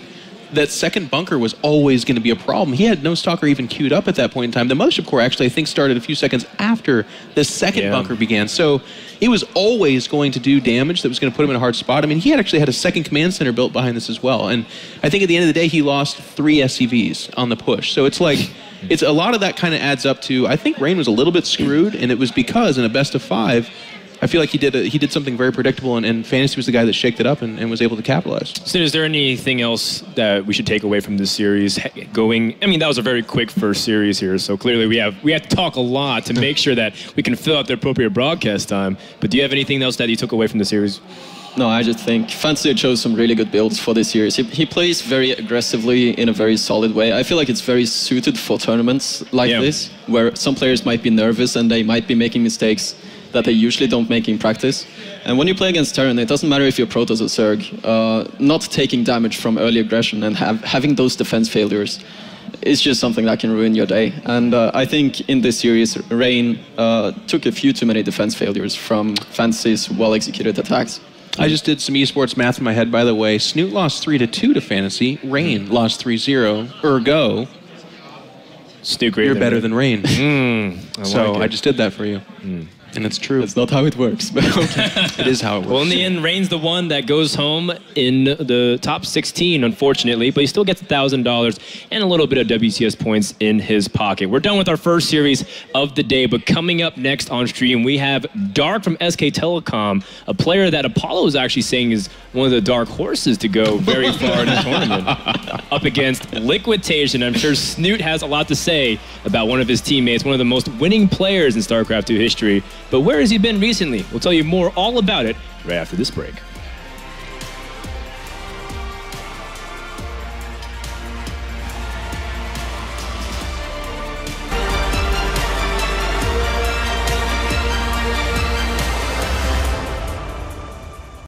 Speaker 3: that second bunker was always going to be a problem. He had no Stalker even queued up at that point in time. The Mothership Core actually, I think, started a few seconds after the second bunker began. So it was always going to do damage that was going to put him in a hard spot. I mean, he actually had a second command center built behind this as well. And I think at the end of the day, he lost 3 SCVs on the push. So it's like, it's a lot of that kind of adds up to, I think Rain was a little bit screwed, and it was because in a best of 5, I feel like he did something very predictable, and FanTaSy was the guy that shaked it up and was able to capitalize.
Speaker 2: So is there anything else that we should take away from this series going? I mean, that was a very quick first series here, so clearly we have to talk a lot to make sure that we can fill out the appropriate broadcast time. But do you have anything else that you took away from the series?
Speaker 5: No, I just think FanTaSy chose some really good builds for this series. He plays very aggressively in a very solid way. I feel like it's very suited for tournaments like this, where some players might be nervous and they might be making mistakes that they usually don't make in practice. And when you play against Terran, it doesn't matter if you're Protoss or Zerg, not taking damage from early aggression and having those defense failures is just something that can ruin your day. And I think in this series, Rain took a few too many defense failures from FanTaSy's well-executed attacks.
Speaker 3: I just did some esports math in my head, by the way. Snoot lost 3-2 to FanTaSy. Rain lost 3-0. Ergo,
Speaker 2: Snoot,
Speaker 3: you're better than Rain.
Speaker 2: So
Speaker 3: I just did that for you. And it's true.
Speaker 5: That's not how it works, but okay.
Speaker 3: It is how it works.
Speaker 2: Well, in the end, Rain's the one that goes home in the top 16, unfortunately, but he still gets $1,000 and a little bit of WCS points in his pocket. We're done with our first series of the day, but coming up next on stream, we have Dark from SK Telecom, a player that Apollo is actually saying is one of the dark horses to go very far in the tournament, up against Liquidation. I'm sure Snoot has a lot to say about one of his teammates, one of the most winning players in StarCraft 2 history. But where has he been recently? We'll tell you more all about it right after this break.